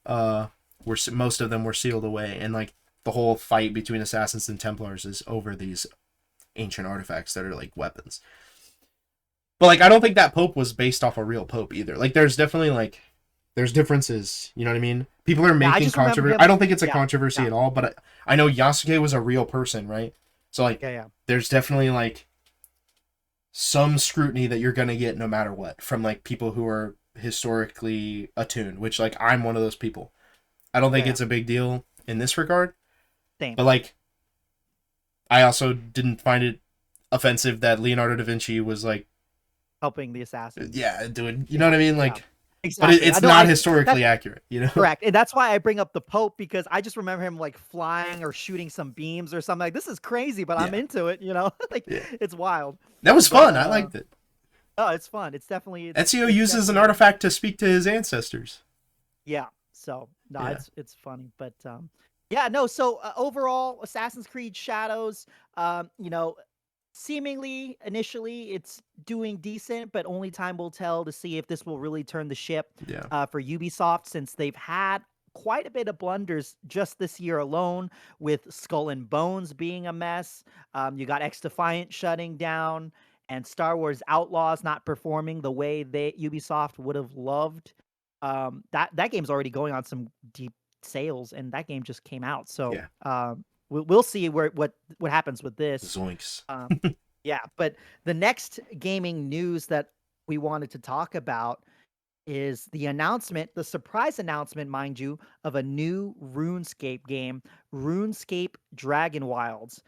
uh were, most of them were sealed away, and like the whole fight between assassins and Templars is over these ancient artifacts that are like weapons. But like I don't think that Pope was based off a real Pope either. Like there's definitely like there's differences, you know what I mean? People are Yeah, I making just remember controversy. I him. don't think it's a Yeah, controversy yeah, at all, but I know Yasuke was a real person, right? So like yeah, yeah. there's definitely like some scrutiny that you're gonna get no matter what from like people who are historically attuned, which like I'm one of those people. I don't Yeah, think yeah. it's a big deal in this regard, Same. but like I also didn't find it offensive that Leonardo da Vinci was like, Helping the assassins. yeah, dude, you know Yeah, what I mean? yeah. Like, but Exactly. I it's know. not That's historically accurate, you know? correct, and that's why I bring up the Pope because I just remember him like flying or shooting some beams or something. Like this is crazy, but I'm Yeah, into it. Like yeah. it's wild. That was But fun. I liked it. oh, it's fun. It's definitely Ezio it's uses an definitely artifact to speak to his ancestors. yeah. So no, Yeah, it's funny, but yeah, no. So overall, Assassin's Creed Shadows, you know, seemingly initially it's doing decent, but only time will tell to see if this will really turn the ship yeah, for Ubisoft since they've had quite a bit of blunders just this year alone with Skull and Bones being a mess. You got X Defiant shutting down and Star Wars Outlaws not performing the way they Ubisoft would have loved. That game's already going on some deep sales, and that game just came out. So yeah. we'll see what happens with this. Zoinks. Um, yeah, but the next gaming news that we wanted to talk about is the announcement, the surprise announcement, mind you, of a new RuneScape game. RuneScape Dragonwilds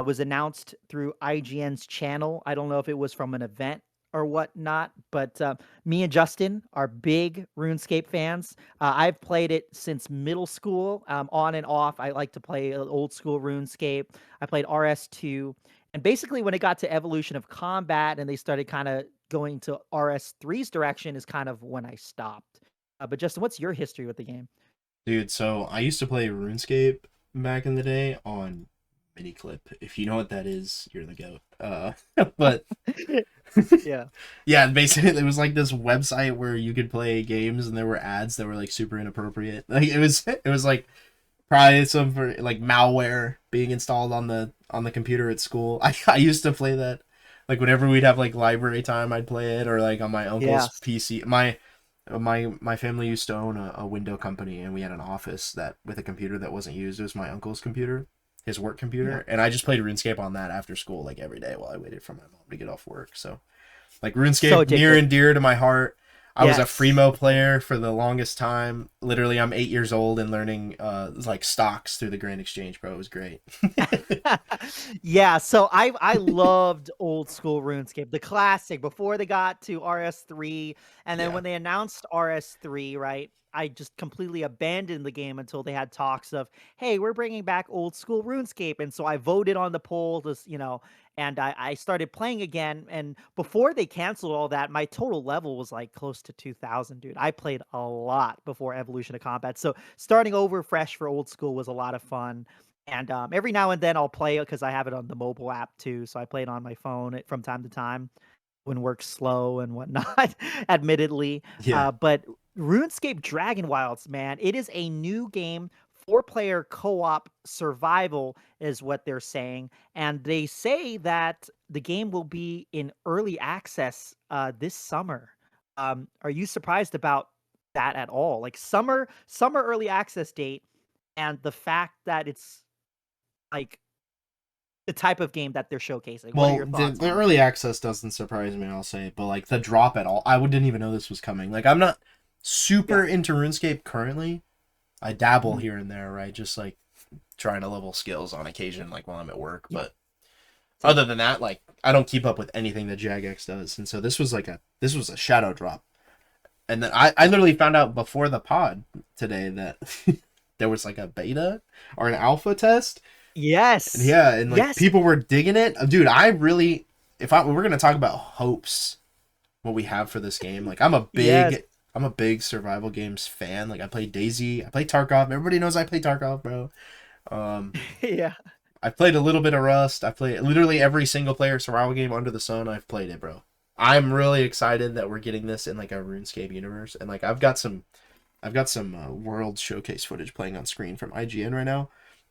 was announced through IGN's channel. I don't know if it was from an event or whatnot, but me and Justin are big RuneScape fans. I've played it since middle school, on and off. I like to play old school RuneScape. I played RS2. And basically, when it got to evolution of combat and they started kind of going to RS3's direction, is kind of when I stopped. But Justin, what's your history with the game? Dude, so I used to play RuneScape back in the day on Miniclip. If you know what that is, you're the goat. But Yeah. yeah, basically it was like this website where you could play games and there were ads that were like super inappropriate. Like it was like probably some for like malware being installed on the computer at school. I used to play that like whenever we'd have like library time, I'd play it, or like on my uncle's Yes. PC. My family used to own a window company, and we had an office that with a computer that wasn't used. It was my uncle's computer, his work Yeah. computer, and I just played RuneScape on that after school like every day while I waited for my mom to get off work. So like So RuneScape near addictive. and dear to my heart. I was a Yes. Freemo player for the longest time. Literally, I'm 8 years old and learning like stocks through the Grand Exchange, bro. It was great. Yeah, so I loved old school RuneScape, the classic before they got to RS3, and then Yeah, when they announced RS3, right? I just completely abandoned the game until they had talks of, "Hey, we're bringing back old school RuneScape." And so I voted on the poll and I started playing again. And before they canceled all that, my total level was like close to 2000, dude. I played a lot before Evolution of Combat. So starting over fresh for old school was a lot of fun. And every now and then I'll play it because I have it on the mobile app too. So I play it on my phone from time to time when work's slow and whatnot, admittedly. yeah, But RuneScape Dragon Wilds, man, it is a new game. Four-player co-op survival is what they're saying, and they say that the game will be in early access this summer. Are you surprised about that at all? Like summer early access date, and the fact that it's like the type of game that they're showcasing. What are well, your the thoughts the on it? early access doesn't surprise me, I'll say, but like the drop at all, I didn't even know this was coming. Like I'm not Yeah. super into RuneScape currently. I dabble Mhm. here and there, right? Just like trying to level skills on occasion, like while I'm at work. Yeah. But Same. other than that, like I don't keep up with anything that Jagex does, and so this was a shadow drop. And then I literally found out before the pod today that there was like a beta or an alpha test. And Yes. yeah, and like Yes. people were digging it. Dude, I really if I we're gonna talk about hopes, what we have for this game. Like Yes. I'm a big survival games fan. Like I play Daisy, I play Tarkov. Everybody knows I play Tarkov, bro. Um Yeah. I've played a little bit of Rust. I've played literally every single player survival game under the sun. I've played it, bro. I'm really excited that we're getting this in like a RuneScape universe, and like I've got some world showcase footage playing on screen from IGN right now,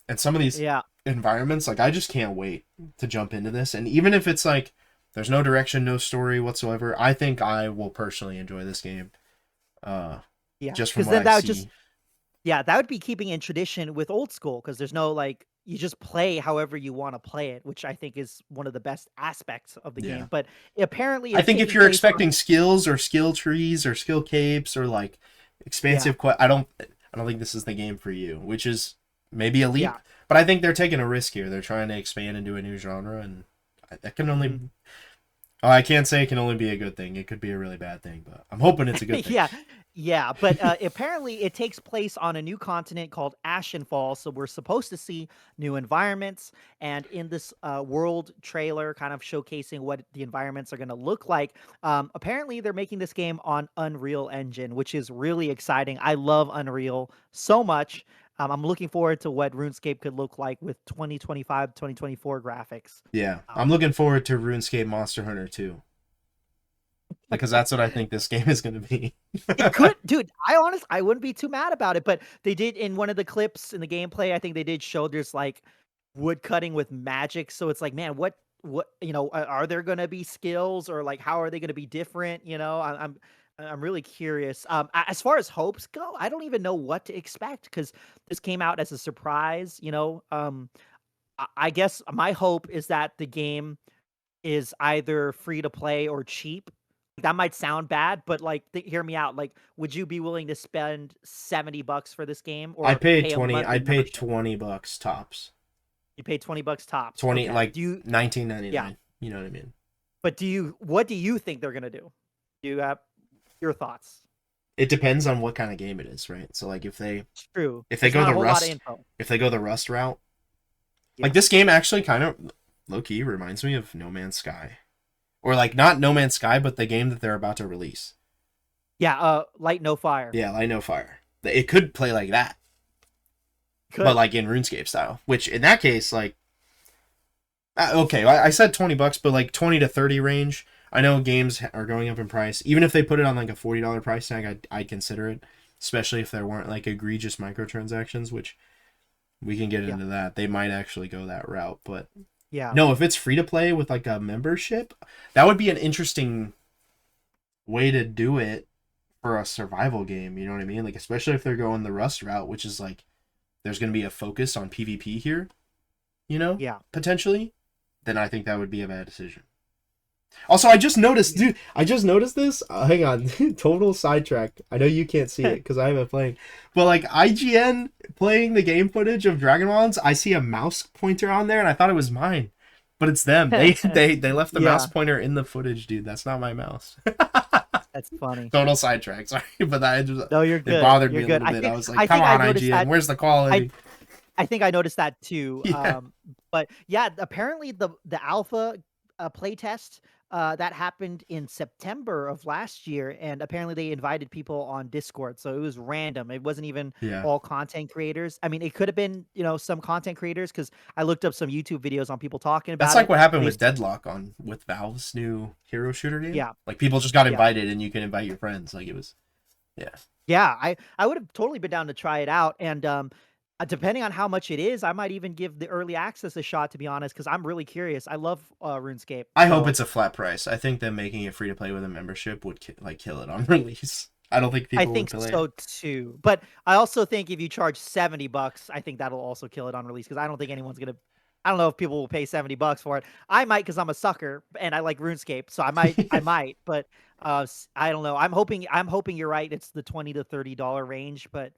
and some of these Yeah. environments, like I just can't wait to jump into this. And even if it's like there's no direction, no story whatsoever, I think I will personally enjoy this game. Uh, Yeah. just from Because what then I that would just see. yeah, that would be keeping in tradition with old school because there's no like you just play however you want to play it, which I think is one of the best aspects of the Yeah. game. But apparently, I it's think if taking you're place on expecting skills or skill trees or skill capes or like yeah, expansive I don't think this is the game for you, which is maybe a leap, yeah, but I think they're taking a risk here. They're trying to expand into a new genre, and that can only mhm. oh, I can't say it can only be a good thing. It could be a really bad thing, but I'm hoping it's a good thing. Yeah, yeah. But apparently, it takes place on a new continent called Ashenfall. So we're supposed to see new environments, and in this world trailer, kind of showcasing what the environments are going to look like. Apparently, they're making this game on Unreal Engine, which is really exciting. I love Unreal so much. I'm looking forward to what RuneScape could look like with 2025, 2024 graphics. Yeah, I'm Um, looking forward to RuneScape Monster Hunter 2 because that's what I think this game is going to be. It could dude, I wouldn't be too mad about it, but they did in one of the clips in the gameplay, I think they did show there's, like, wood cutting with magic, so it's like, man, what are there gonna be skills or, like, how are they gonna be different, you know? I'm really curious. A as far as hopes go, I don't even know what to expect because this came out as a surprise, you know? I guess my hope is that the game is either free to play or cheap. That might sound bad, but, like, hear me out, like, would you be willing to spend $70 for this game I or paid pay a 20. monthly I paid membership? $20 tops. You pay $20 tops, 20 okay. like Do you yeah, 19.99. You know what I mean? but what do you think they're gonna do? Do you have your thoughts? It depends on what kind of game it is, right? So like It's true. if they There's go not a the whole lot of Rust info. if they go the Rust route, like Yeah. this game actually kind of low key reminds me of No Man's Sky. Or like not No Man's Sky, but the game that they're about to release. Yeah, Light No Fire. Yeah, Light No Fire. It could play like that, but Could. like in RuneScape style. Which in that case, like okay, I said $20, but like 20 to 30 range. I know games are going up in price. Even if they put it on like a $40 price tag, I'd consider it, especially if there weren't like egregious microtransactions, which we can get Yeah. into that. They might actually go that route, but Yeah. no, if it's free to play with like a membership, that would be an interesting way to do it for a survival game. You know what I mean? Like especially if they're going the Rust route, which is like there's going to be a focus on PvP here. You know, Yeah. potentially, then I think that would be a bad decision. Also, I just noticed, dude. I just noticed this. Hang on, total sidetrack. I know you can't see it because I haven't played, but like IGN playing the game footage of Dragonwilds, I see a mouse pointer on there, and I thought it was mine, but it's them. They left the mouse Yeah, pointer in the footage, dude. That's not my mouse. that's funny. Total sidetrack. Sorry, but that just No, you're it good. bothered You're me a good. little bit. I was like, I come think I on, noticed IGN, that where's the I quality? I think I noticed that too. Yeah, But yeah, apparently the alpha playtest that happened in September of last year, and apparently they invited people on Discord, so it was random. It wasn't even yeah. all content creators. I mean, it could have been some content creators because I looked up some YouTube videos on people talking That's about like it. what happened They with Deadlock on with Valve's new hero shooter game. yeah Like people just got yeah invited, and you can invite your friends. Like it was, yeah. yeah I would have totally been down to try it out, and depending on how much it is, I might even give the early access a shot, to be honest, because I'm really curious. I love RuneScape, I hope so it's a flat price. I think them making it free to play with a membership would like kill it on release. I don't think I people would think play it. so too. But I also think if you charge $70, I think that'll also kill it on release because I don't think anyone's gonna. I don't know if people will pay $70 for it. I might because I'm a sucker and I like RuneScape, so I might. But I don't know. I'm hoping you're right. It's the $20 to $30 range, but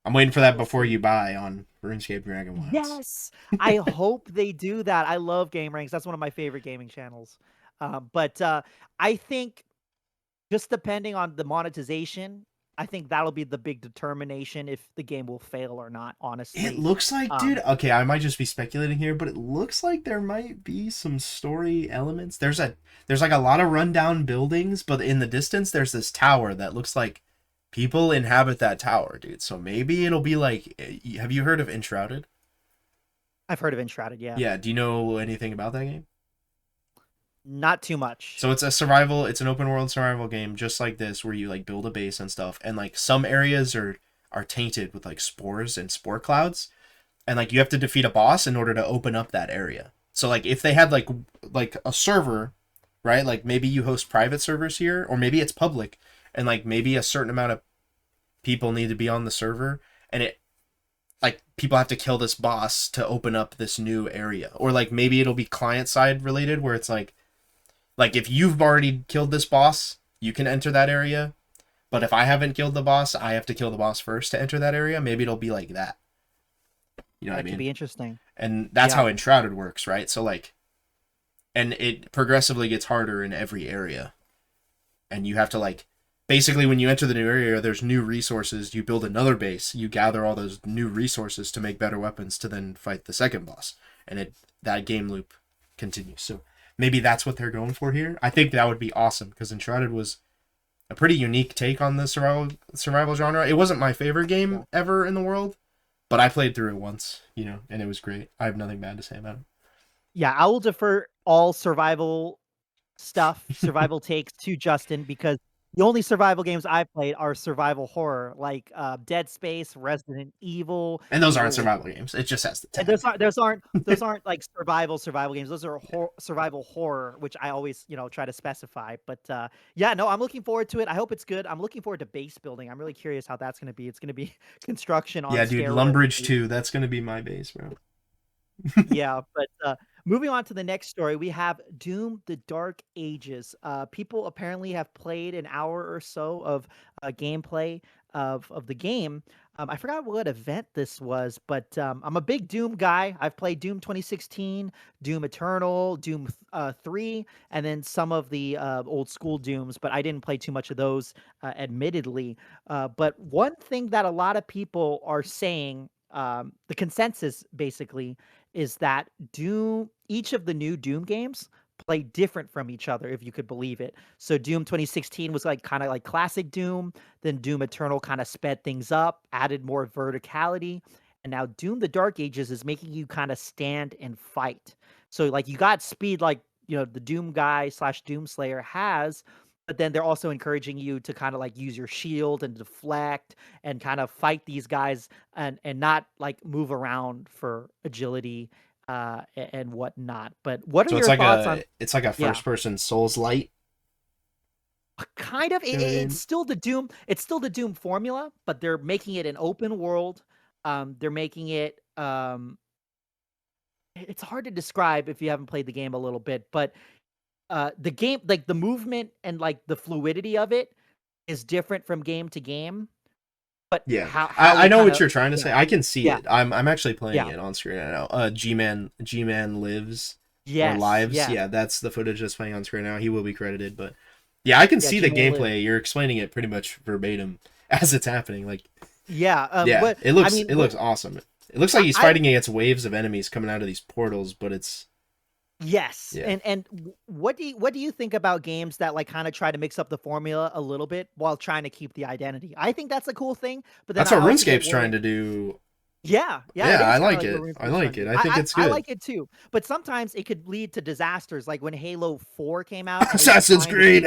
I'm waiting for that We'll before see. you buy on RuneScape Dragonwilds. Yes, I hope they do that. I love Game Ranks. That's one of my favorite gaming channels. But I think just depending on the monetization, I think that'll be the big determination if the game will fail or not, It honestly. looks like, dude. Um, Okay, I might just be speculating here, but it looks like there might be some story elements. There's like a lot of rundown buildings, but in the distance there's this tower that looks like people inhabit that tower, dude. So maybe it'll be like, have you heard of Enshrouded? I've heard of Enshrouded, yeah. Yeah, do you know anything about that game? Not too much. So it's an open world survival game just like this where you like build a base and stuff, and like some areas are tainted with like spores and spore clouds, and like you have to defeat a boss in order to open up that area. So like if they had like a server, right? Like maybe you host private servers here, or maybe it's public, and like maybe a certain amount of people need to be on the server, and it like people have to kill this boss to open up this new area, or like maybe it'll be client side related where it's like if you've already killed this boss, you can enter that area, but if I haven't killed the boss, I have to kill the boss first to enter that area. Maybe it'll be like that. You know what I That could mean? be interesting. And that's Yeah. how Enshrouded works, right? So like, and it progressively gets harder in every area, and you have to like, basically when you enter the new area, there's new resources. You build another base, you gather all those new resources to make better weapons to then fight the second boss, and that game loop continues. So maybe that's what they're going for here. I think that would be awesome because Enshrouded was a pretty unique take on the survival genre. It wasn't my favorite Yeah. game ever in the world, but I played through it once, and it was great. I have nothing bad to say about Yeah, I will defer all it. survival takes to Justin because the only survival games I've played are survival horror, like Dead Space, Resident Evil, And those aren't Evil. survival games. It just has the And tag. those aren't like survival games. Those are survival horror, which I always try to specify. But yeah, no, I'm looking forward to it. I hope it's good. I'm looking forward to base building. I'm really curious how that's going to be. It's going to be construction on Yeah, dude, steroids. Lumbridge 2, that's gonna be my base, bro. Yeah, but moving on to the next story, we have Doom: The Dark Ages. People apparently have played an hour or so of gameplay of the game. I forgot what event this was, but I'm a big Doom guy. I've played Doom 2016, Doom Eternal, Doom 3, and then some of the old school Dooms, but I didn't play too much of those, admittedly. But one thing that a lot of people are saying, the consensus basically is that each of the new Doom games play different from each other, if you could believe it. So Doom 2016 was like kind of like classic Doom, then Doom Eternal kind of sped things up, added more verticality, and now Doom: The Dark Ages is making you kind of stand and fight. So like you got speed like, the Doom guy slash Doom Slayer has, but then they're also encouraging you to kind of like use your shield and deflect and kind of fight these guys and not like move around for agility and whatnot. But what are So it's your like thoughts on? a Yeah, first person Souls light. kind of. You know what I It's mean? still the Doom. It's still the Doom formula, but they're making it an open world. They're making it. It's hard to describe if you haven't played the game a little bit, but the game, like the movement and like the fluidity of it, is different from game to game. But Yeah. how I they know kind what of, you're trying to yeah, say. I can see yeah, it. I'm actually playing yeah, it on screen right now. G Man lives or yes, lives. yeah, Yeah, that's the footage that's playing on screen now. He will be credited, but yeah, I can yeah. see the G-Man Live. gameplay. You're explaining it pretty much verbatim as it's happening. Like, Yeah. yeah, What it I looks mean, it looks awesome. It looks like he's I fighting against waves of enemies coming out of these portals, but it's yes, yeah. and what do you think about games that like kind of try to mix up the formula a little bit while trying to keep the identity? I think that's a cool thing, but then That's I what also get RuneScape's trying worried. to do. Yeah, yeah, it Yeah, I is kinda like like what it. I RuneScape's trying like to it. do. I think it's I good. like it too, but sometimes it could lead to disasters, like when Halo 4 came out and they were Assassin's trying to Creed. do.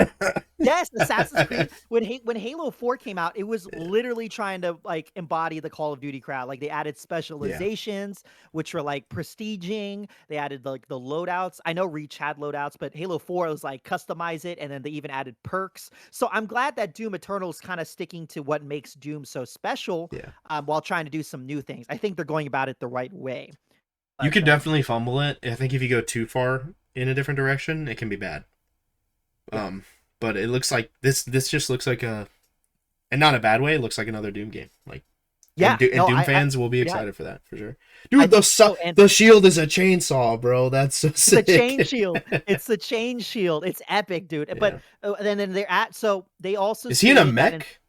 Yes, Assassin's Creed. When Halo 4 came out, it was literally trying to like embody the Call of Duty crowd. Like they added Yeah. specializations, which were like prestiging. They added like the loadouts. I know Reach had loadouts, but Halo 4 was like customize it, and then they even added perks. So I'm glad that Doom Eternal is kind of sticking to what makes Doom so special, Yeah. while trying to do some new things. I think they're going about it the right way. You But could definitely fumble it. I think if you go too far in a different direction, it can be bad. yeah. Um, but it looks like this just looks like and not a bad way, it looks like another Doom game. Like Yeah, And no, Doom I fans will be yeah, excited for that for sure. I Dude, think so, and the shield is a chainsaw, bro. That's so it's a chain sick. shield. It's a chain shield. It's epic, dude. But Yeah. then they're at so they also Is he in a stated that in mech?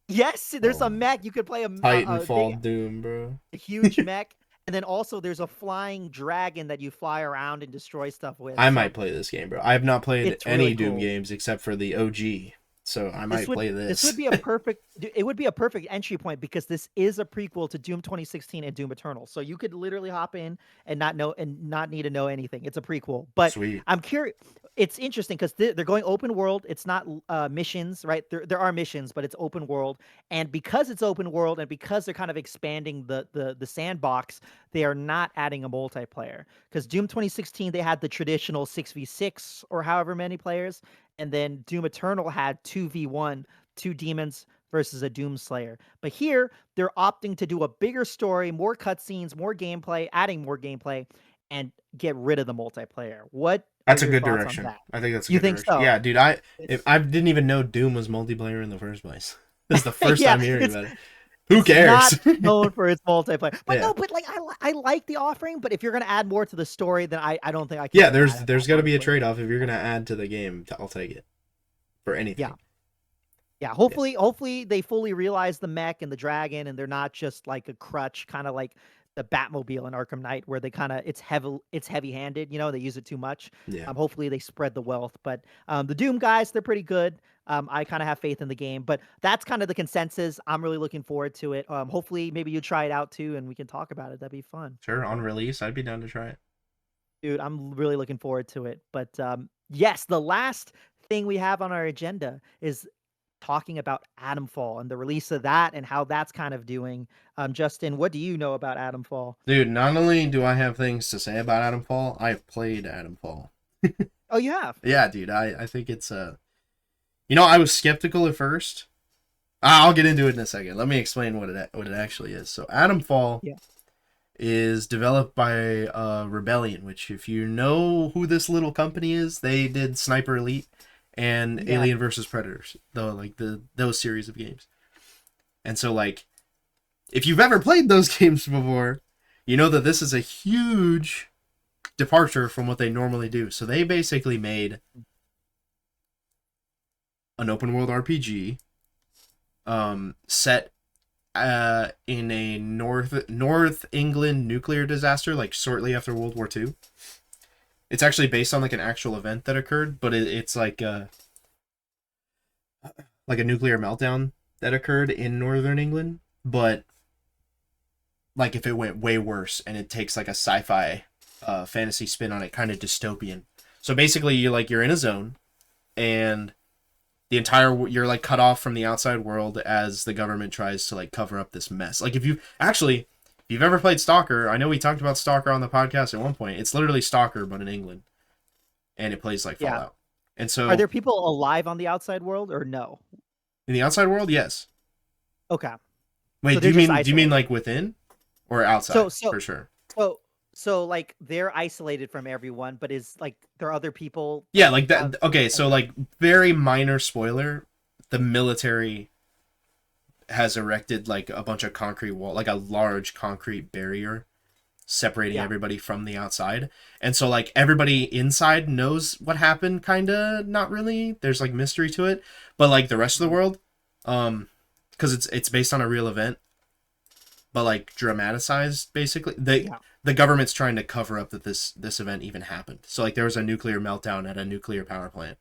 yes, there's a Oh, mech. You could play a big, Titanfall Doom, bro. a huge mech, and then also there's a flying dragon that you fly around and destroy stuff with. I So might play this game, bro. I have not played it's any really Doom cool. games except for the OG, so I This might would play this would this. be a perfect it would be a perfect entry point because this is a prequel to Doom 2016 and Doom Eternal. So you could literally hop in and not need to know anything. It's a prequel. But Sweet. I'm curious. It's interesting because they're going open world. It's not missions, right? There are missions, but it's open world. And because it's open world and because they're kind of expanding the sandbox, they are not adding a multiplayer. Because Doom 2016, they had the traditional 6v6 or however many players, and then Doom Eternal had 2v1, two demons versus a Doom Slayer. But here, they're opting to do a bigger story, more cutscenes, more gameplay, adding more gameplay, and get rid of the multiplayer. What are That's a your good thoughts on direction. that? I think that's a You good think direction. so? Yeah, dude. I didn't even know Doom was multiplayer in the first place. This is the first Yeah, time hearing about it. Who it's not cares? known for its multiplayer. But Yeah. no, but like I like the offering, but if you're gonna add more to the story, then I don't think I can Yeah, get mad at there's that, got to be a honestly. trade-off if you're going to add to the game. I'll take it for Yeah. anything. Yeah, Yeah. hopefully they fully realize the mech and the dragon, and they're not just like a crutch, kind of like the Batmobile in Arkham Knight, where they kind of it's heavy handed. You know, they use it too much. Yeah. Hopefully they spread the wealth. But the Doom guys, they're pretty good. I kind of have faith in the game, but that's kind of the consensus. I'm really looking forward to it. Hopefully maybe you try it out too, and we can talk about it. That'd be fun, Sure, on release, I'd be down to try it. dude. I'm really looking forward to it. But yes, the last thing we have on our agenda is talking about Atomfall and the release of that and how that's kind of doing. Justin, what do you know about Atomfall? Dude, not only do I have things to say about Atomfall, I've played Atomfall. Oh, you have? Yeah, dude, I think it's I was skeptical at first. I'll get into it in a second. Let me explain what it actually is. So, Atomfall Yeah. is developed by Rebellion, which if you know who this little company is, they did Sniper Elite and Yeah. Alien versus Predators, though like those series of games. And so like if you've ever played those games before, you know that this is a huge departure from what they normally do. So they basically made an open world RPG set in a North England nuclear disaster, like shortly after World War II. It's actually based on like an actual event that occurred, but it's like a nuclear meltdown that occurred in Northern England. But like if it went way worse, and it takes like a sci-fi fantasy spin on it, kind of dystopian. So basically, you're in a zone, and you're like cut off from the outside world as the government tries to like cover up this mess. Like if you've ever played Stalker, I know we talked about Stalker on the podcast at one point. It's literally Stalker but in England, and it plays like Yeah. Fallout. And Are so there people alive on the outside world or no? in the outside world, yes. Okay. So Wait, do they're you just mean isolated. like within or So outside so for sure? so so like they're isolated from everyone, but is like there are other people Yeah, like like that. Okay, so okay. like very minor spoiler, the military has erected like a bunch of concrete wall, like a large concrete barrier separating Yeah. everybody from the outside. And so like everybody inside knows what happened, kind of, not really. There's like mystery to it, but like the rest of the Mhm. world cuz it's based on a real event, but like dramatized basically. Yeah. The government's trying to cover up that this event even happened. So like there was a nuclear meltdown at a nuclear power plant,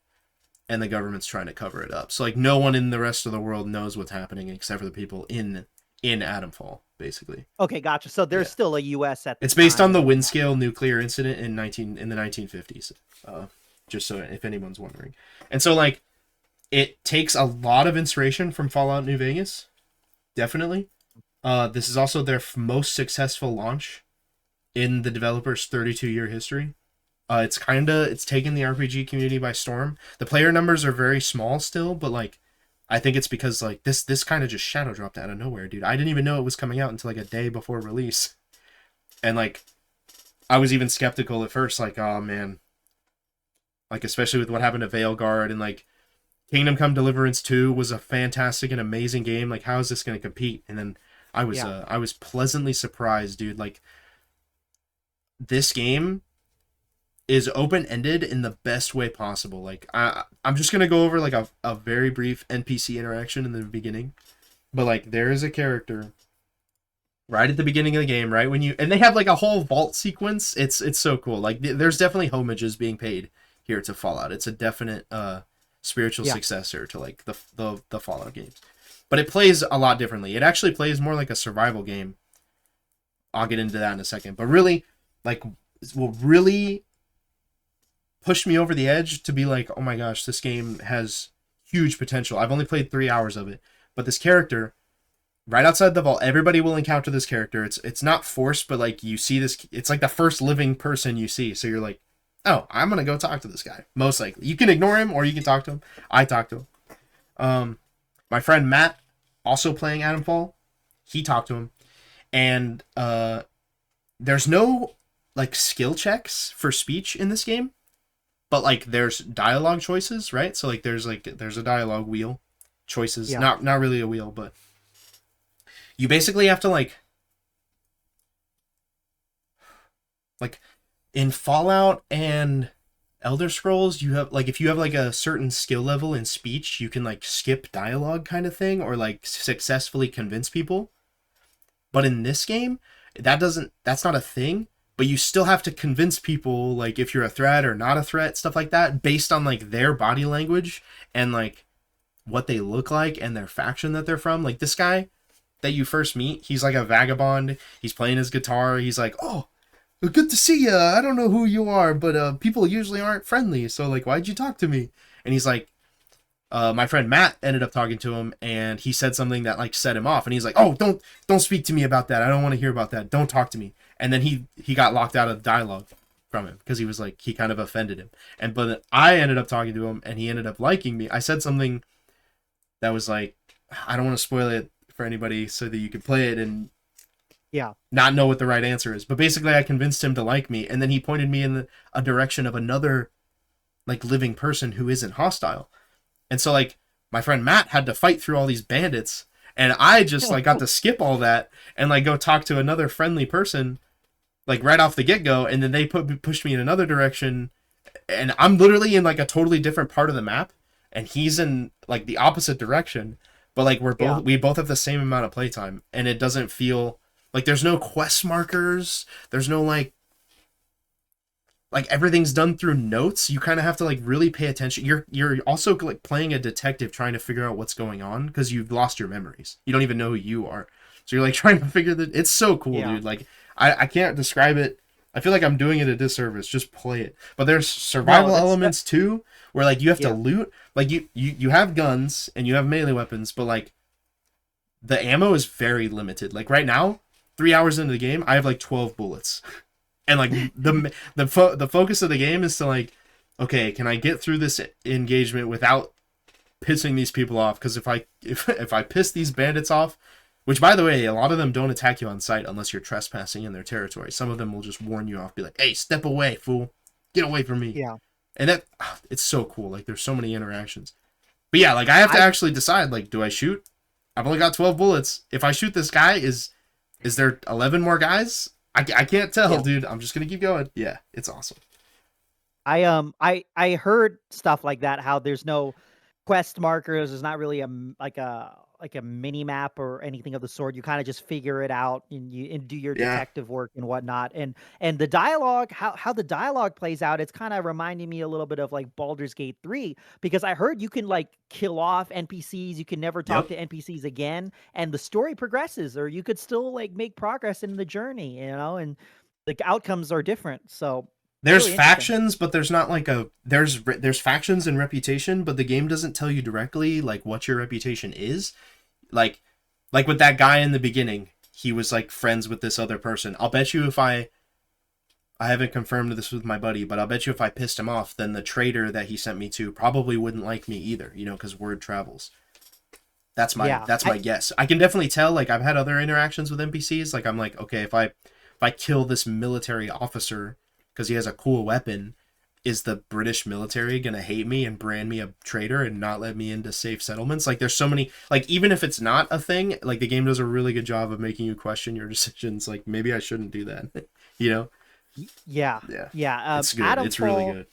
and the government's trying to cover it up. So like no one in the rest of the world knows what's happening except for the people in Atomfall, basically. Okay, gotcha. So there's Yeah. still a US at the It's based on time the and whatnot. Windscale nuclear incident in the 1950s. Just so if anyone's wondering. And so like it takes a lot of inspiration from Fallout New Vegas, definitely. This is also their most successful launch in the developer's 32-year history. It's taken the RPG community by storm. The player numbers are very small still, but like I think it's because like this kind of just shadow dropped out of nowhere, dude. I didn't even know it was coming out until like a day before release. And like I was even skeptical at first, like, oh man. Like especially with what happened to Veilguard, and like Kingdom Come Deliverance 2 was a fantastic and amazing game. Like how is this gonna compete? And then Yeah. I was pleasantly surprised, dude. Like this game is open ended in the best way possible. Like I'm just gonna go over like a very brief NPC interaction in the beginning, but like there is a character right at the beginning of the game, right when you and they have like a whole vault sequence. It's so cool. Like there's definitely homages being paid here to Fallout. It's a definite spiritual Yeah. successor to like the Fallout games, but it plays a lot differently. It actually plays more like a survival game. I'll get into that in a second, but really, like, will really pushed me over the edge to be like, oh my gosh, this game has huge potential. I've only played 3 hours of it, but this character, right outside the vault, everybody will encounter this character. It's not forced, but like you see this, it's like the first living person you see. So you're like, oh, I'm gonna go talk to this guy. Most likely, you can ignore him or you can talk to him. I talked to him. My friend Matt, also playing Atomfall, he talked to him, and there's no like skill checks for speech in this game, but like there's dialogue choices, right? So like there's a dialogue wheel, choices, Yeah. not really a wheel, but you basically have to like in Fallout and Elder Scrolls, you have like if you have like a certain skill level in speech, you can like skip dialogue kind of thing or like successfully convince people. But in this game, that's not a thing, but you still have to convince people like if you're a threat or not a threat, stuff like that, based on like their body language and like what they look like and their faction that they're from. Like this guy that you first meet, he's like a vagabond. He's playing his guitar. He's like, "Oh, good to see you. I don't know who you are, but people usually aren't friendly. So like, why'd you talk to me?" And he's like, my friend Matt ended up talking to him, and he said something that like set him off, and he's like, "Oh, don't speak to me about that. I don't want to hear about that. Don't talk to me." And then he got locked out of the dialogue from him because he was like he kind of offended him. And but I ended up talking to him, and he ended up liking me. I said something that was like, I don't want to spoil it for anybody so that you can play it and Yeah. not know what the right answer is. But basically, I convinced him to like me, and then he pointed me in a direction of another like living person who isn't hostile. And so like my friend Matt had to fight through all these bandits, and I just like got to skip all that and like go talk to another friendly person like right off the get-go, and then they pushed me in another direction, and I'm literally in like a totally different part of the map, and he's in like the opposite direction, but like Yeah. we both have the same amount of playtime, and it doesn't feel like there's no quest markers, there's no like everything's done through notes. You kind of have to like really pay attention. You're also like playing a detective trying to figure out what's going on because you've lost your memories. You don't even know who you are. So you're like trying to figure that. It's so cool, Yeah. dude. Like I can't describe it. I feel like I'm doing it a disservice. Just play it. But there's No, survival that's that. elements too, where like you have to Yeah. loot. Like you have guns and you have melee weapons, but like the ammo is very limited. Like right now, 3 hours into the game, I have like 12 bullets. And like the focus of the game is to like, okay, can I get through this engagement without pissing these people off? Because if I piss these bandits off, which by the way, a lot of them don't attack you on sight unless you're trespassing in their territory. Some of them will just warn you off, be like, "Hey, step away, fool, get away from me." Yeah. And that it's so cool. Like there's so many interactions. But yeah, like I have to I actually decide like, do I shoot? I've only got 12 bullets. If I shoot this guy, is there 11 more guys? I can't tell, Yeah. dude. I'm just gonna keep going. Yeah, it's awesome. I heard stuff like that, how there's no quest markers, there's not really like a mini map or anything of the sort. You kind of just figure it out and do your Yeah, detective work and whatnot. And the dialogue, how the dialogue plays out, it's kind of reminding me a little bit of like Baldur's Gate 3, because I heard you can like kill off NPCs, you can never talk yep. to NPCs again, and the story progresses, or you could still like make progress in the journey, and the outcomes are different. So There's really interesting. factions, but there's not like there's factions and reputation, but the game doesn't tell you directly like what your reputation is. Like like with that guy in the beginning, he was like friends with this other person. I'll bet you if I haven't confirmed this with my buddy, but I'll bet you if I pissed him off, then the trader that he sent me to probably wouldn't like me either, because word travels. Yeah. That's my guess. I can definitely tell. Like I've had other interactions with NPCs. Like I'm like, okay, if I kill this military officer because he has a cool weapon, is the British military gonna hate me and brand me a traitor and not let me into safe settlements? Like, there's so many, like, even if it's not a thing, like, the game does a really good job of making you question your decisions. Like, maybe I shouldn't do that. you know? Yeah, Yeah. yeah. It's good. It's really good.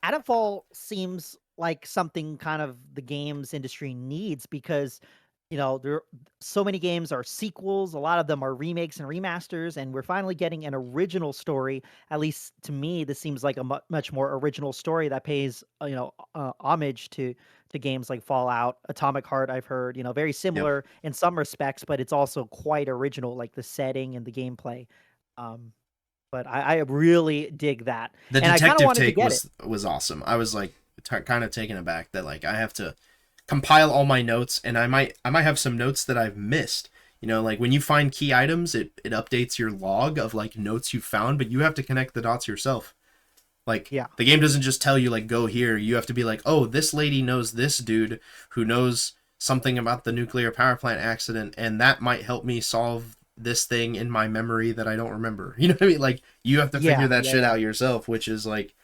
Atomfall seems like something kind of the games industry needs because, there so many games are sequels, a lot of them are remakes and remasters, and we're finally getting an original story. At least to me, this seems like a much more original story that pays, homage to games like Fallout, Atomic Heart. I've heard, very Yep. similar in some respects, but it's also quite original, like the setting and the gameplay. Um, but I really dig that, The and I kind of detective wanted to take get it. was awesome. I was like kind of taken aback that like I have to compile all my notes, and I might have some notes that I've missed. Like when you find key items, it updates your log of like notes you found, but you have to connect the dots yourself. Like Yeah. the game doesn't just tell you like go here. You have to be like, oh, this lady knows this dude who knows something about the nuclear power plant accident, and that might help me solve this thing in my memory that I don't remember. You know what I mean? Like you have to figure Yeah, that yeah, shit yeah. out yourself, which is like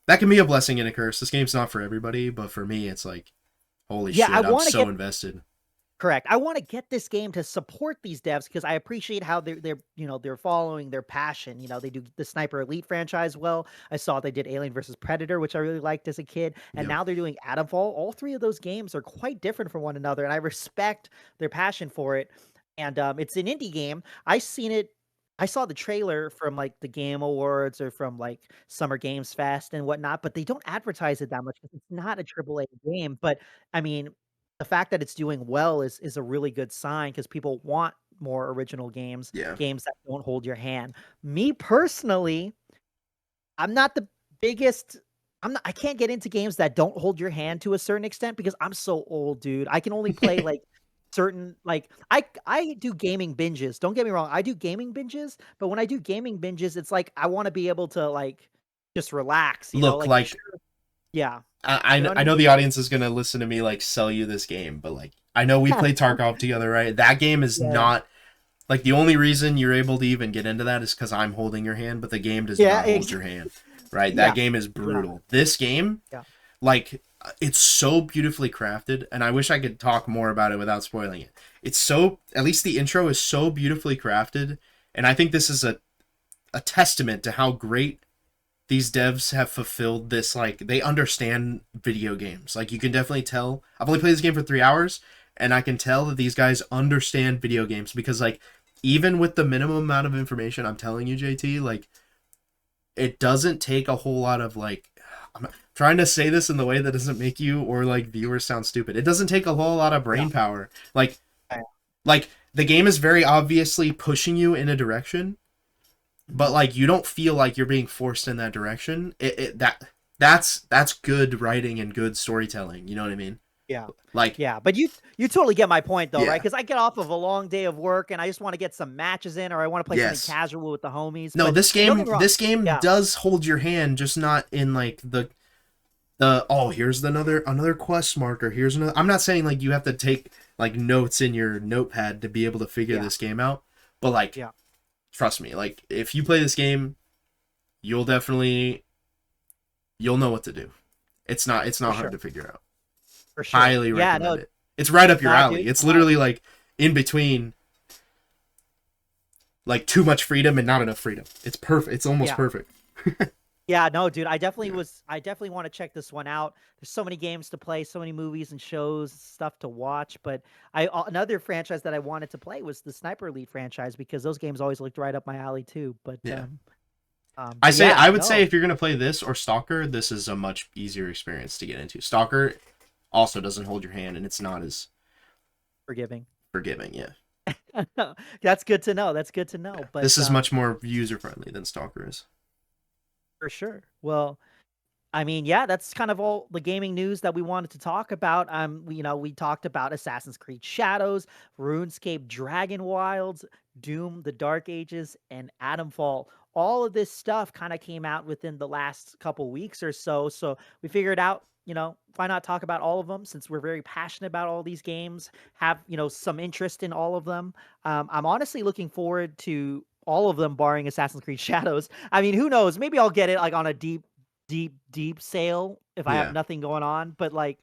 that can be a blessing and a curse. This game's not for everybody, but for me, it's like, holy Yeah, I shit, I'm wanna so get invested. correct. I wanna get this game to support these devs because I appreciate how they're following their passion. They do the Sniper Elite franchise well. I saw they did Alien versus Predator, which I really liked as a kid, and Yep. now they're doing Atomfall. All 3 of those games are quite different from one another, and I respect their passion for it. And, it's an indie game. I saw the trailer from, like, the Game Awards or from, like, Summer Games Fest and whatnot, but they don't advertise it that much because it's not a AAA game. But, I mean, the fact that it's doing well is a really good sign because people want more original games, Yeah. games that don't hold your hand. Me personally, I'm not the biggest I can't get into games that don't hold your hand to a certain extent because I'm so old, dude. I can only play, like, certain like, I do gaming binges, don't get me wrong, I do gaming binges, but when I do gaming binges, it's like I wanna be able to, like, just relax, Look, like, like sure. Yeah. I You know I what I I mean? know the audience is gonna listen to me like sell you this game, but like I know we played Tarkov together, right? That game is Yeah. not like the only reason you're able to even get into that is because I'm holding your hand, but the game does Yeah, not hold your hand, right? That yeah, game is yeah, brutal. This game, yeah. like, it's so beautifully crafted, and I wish I could talk more about it without spoiling it. It's so, at least the intro is so beautifully crafted, and I think this is a testament to how great these devs have fulfilled this. Like they understand video games. Like you can definitely tell. I've only played this game for 3 hours, and I can tell that these guys understand video games because like even with the minimum amount of information I'm telling you, JT, like it doesn't take a whole lot of like. I'm trying to say this in the way that doesn't make you or like viewers sound stupid. It doesn't take a whole lot of Yeah. brain power. Like Yeah. like the game is very obviously pushing you in a direction, but Mhm. like you don't feel like you're being forced in that direction. That's good writing and good storytelling. You know what I mean? Yeah. Like Yeah, but you totally get my point though, right? yeah, Because I get off of a long day of work and I just wanna get some matches in or I wanna play something yes. casual with the homies, No, but this don't get game me wrong. this game Yeah. does hold your hand, just not in like the oh here's another quest marker. Here's another. I'm not saying like you have to take like notes in your notepad to be able to figure Yeah. this game out, but like Yeah. trust me, like if you play this game, you'll definitely you'll know what to do. It's not For hard sure. to figure out. For sure. Highly Yeah, recommend no, it. It's right up your nah, alley. dude. It's literally like in between like too much freedom and not enough freedom. It's perfect. It's almost Yeah. perfect. Yeah, no, dude, Yeah. I definitely wanna check this one out. There's so many games to play, so many movies and shows, stuff to watch, but another franchise that I wanted to play was the Sniper Elite franchise because those games always looked right up my alley too, Yeah. but I yeah, would say no, if you're gonna play this or Stalker, this is a much easier experience to get into. Stalker also doesn't hold your hand and it's not as forgiving. forgiving. Yeah. That's good to know, that's good to Yeah. know, but, This is much more user friendly than Stalker is. for sure. Well, I mean, yeah, that's kind of all the gaming news that we wanted to talk about. We talked about Assassin's Creed Shadows, RuneScape, Dragonwilds, Doom, The Dark Ages, and Atomfall. All of this stuff kind of came out within the last couple weeks or so. So we figured out, why not talk about all of them since we're very passionate about all these games, have, some interest in all of them. I'm honestly looking forward to all of them barring Assassin's Creed Shadows. I mean, who knows? Maybe I'll get it like on a deep deep sale if I have Yeah. nothing going on, but, like,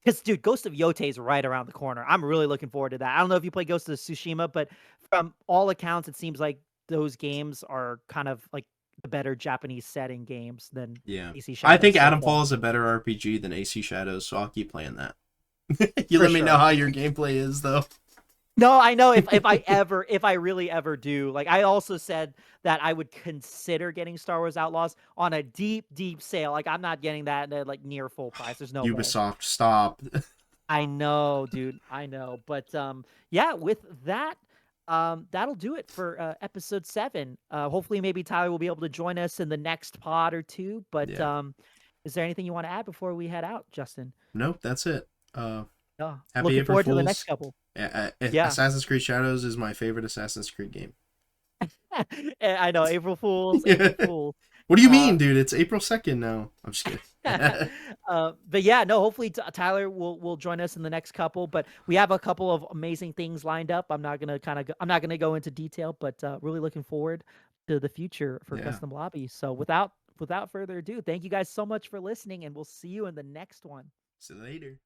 because dude, Ghost of Yote is right around the corner. I'm really looking forward to that. I don't know if you play Ghost of Tsushima, but from all accounts, it seems like those games are kind of like the better Japanese setting games than Yeah. AC I think Shadows so far. Atomfall is a better RPG than AC Shadows, so I'll keep playing that. You For let me know sure. how your gameplay is though. No, I know if I really ever do, like, I also said that I would consider getting Star Wars Outlaws on a deep sale. Like, I'm not getting that at, like, near full price. There's no way. Ubisoft, stop. I know, dude. I know. But yeah, with that, that'll do it for episode 7. Hopefully maybe Tyler will be able to join us in the next pod or two. But Yeah. is there anything you want to add before we head out, Justin? Nope, that's it. No. Happy Looking April forward to the next Fools. couple. Yeah. Assassin's Creed Shadows is my favorite Assassin's Creed game. I know. April Fools, April Yeah. Fools. What do you Uh mean, dude? It's April 2nd now. I'm just kidding. but yeah, no, hopefully Tyler will join us in the next couple, but we have a couple of amazing things lined up. I'm not going to go into detail, but really looking forward to the future for Yeah. Custom Lobby. So without further ado, thank you guys so much for listening, and we'll see you in the next one. See you later.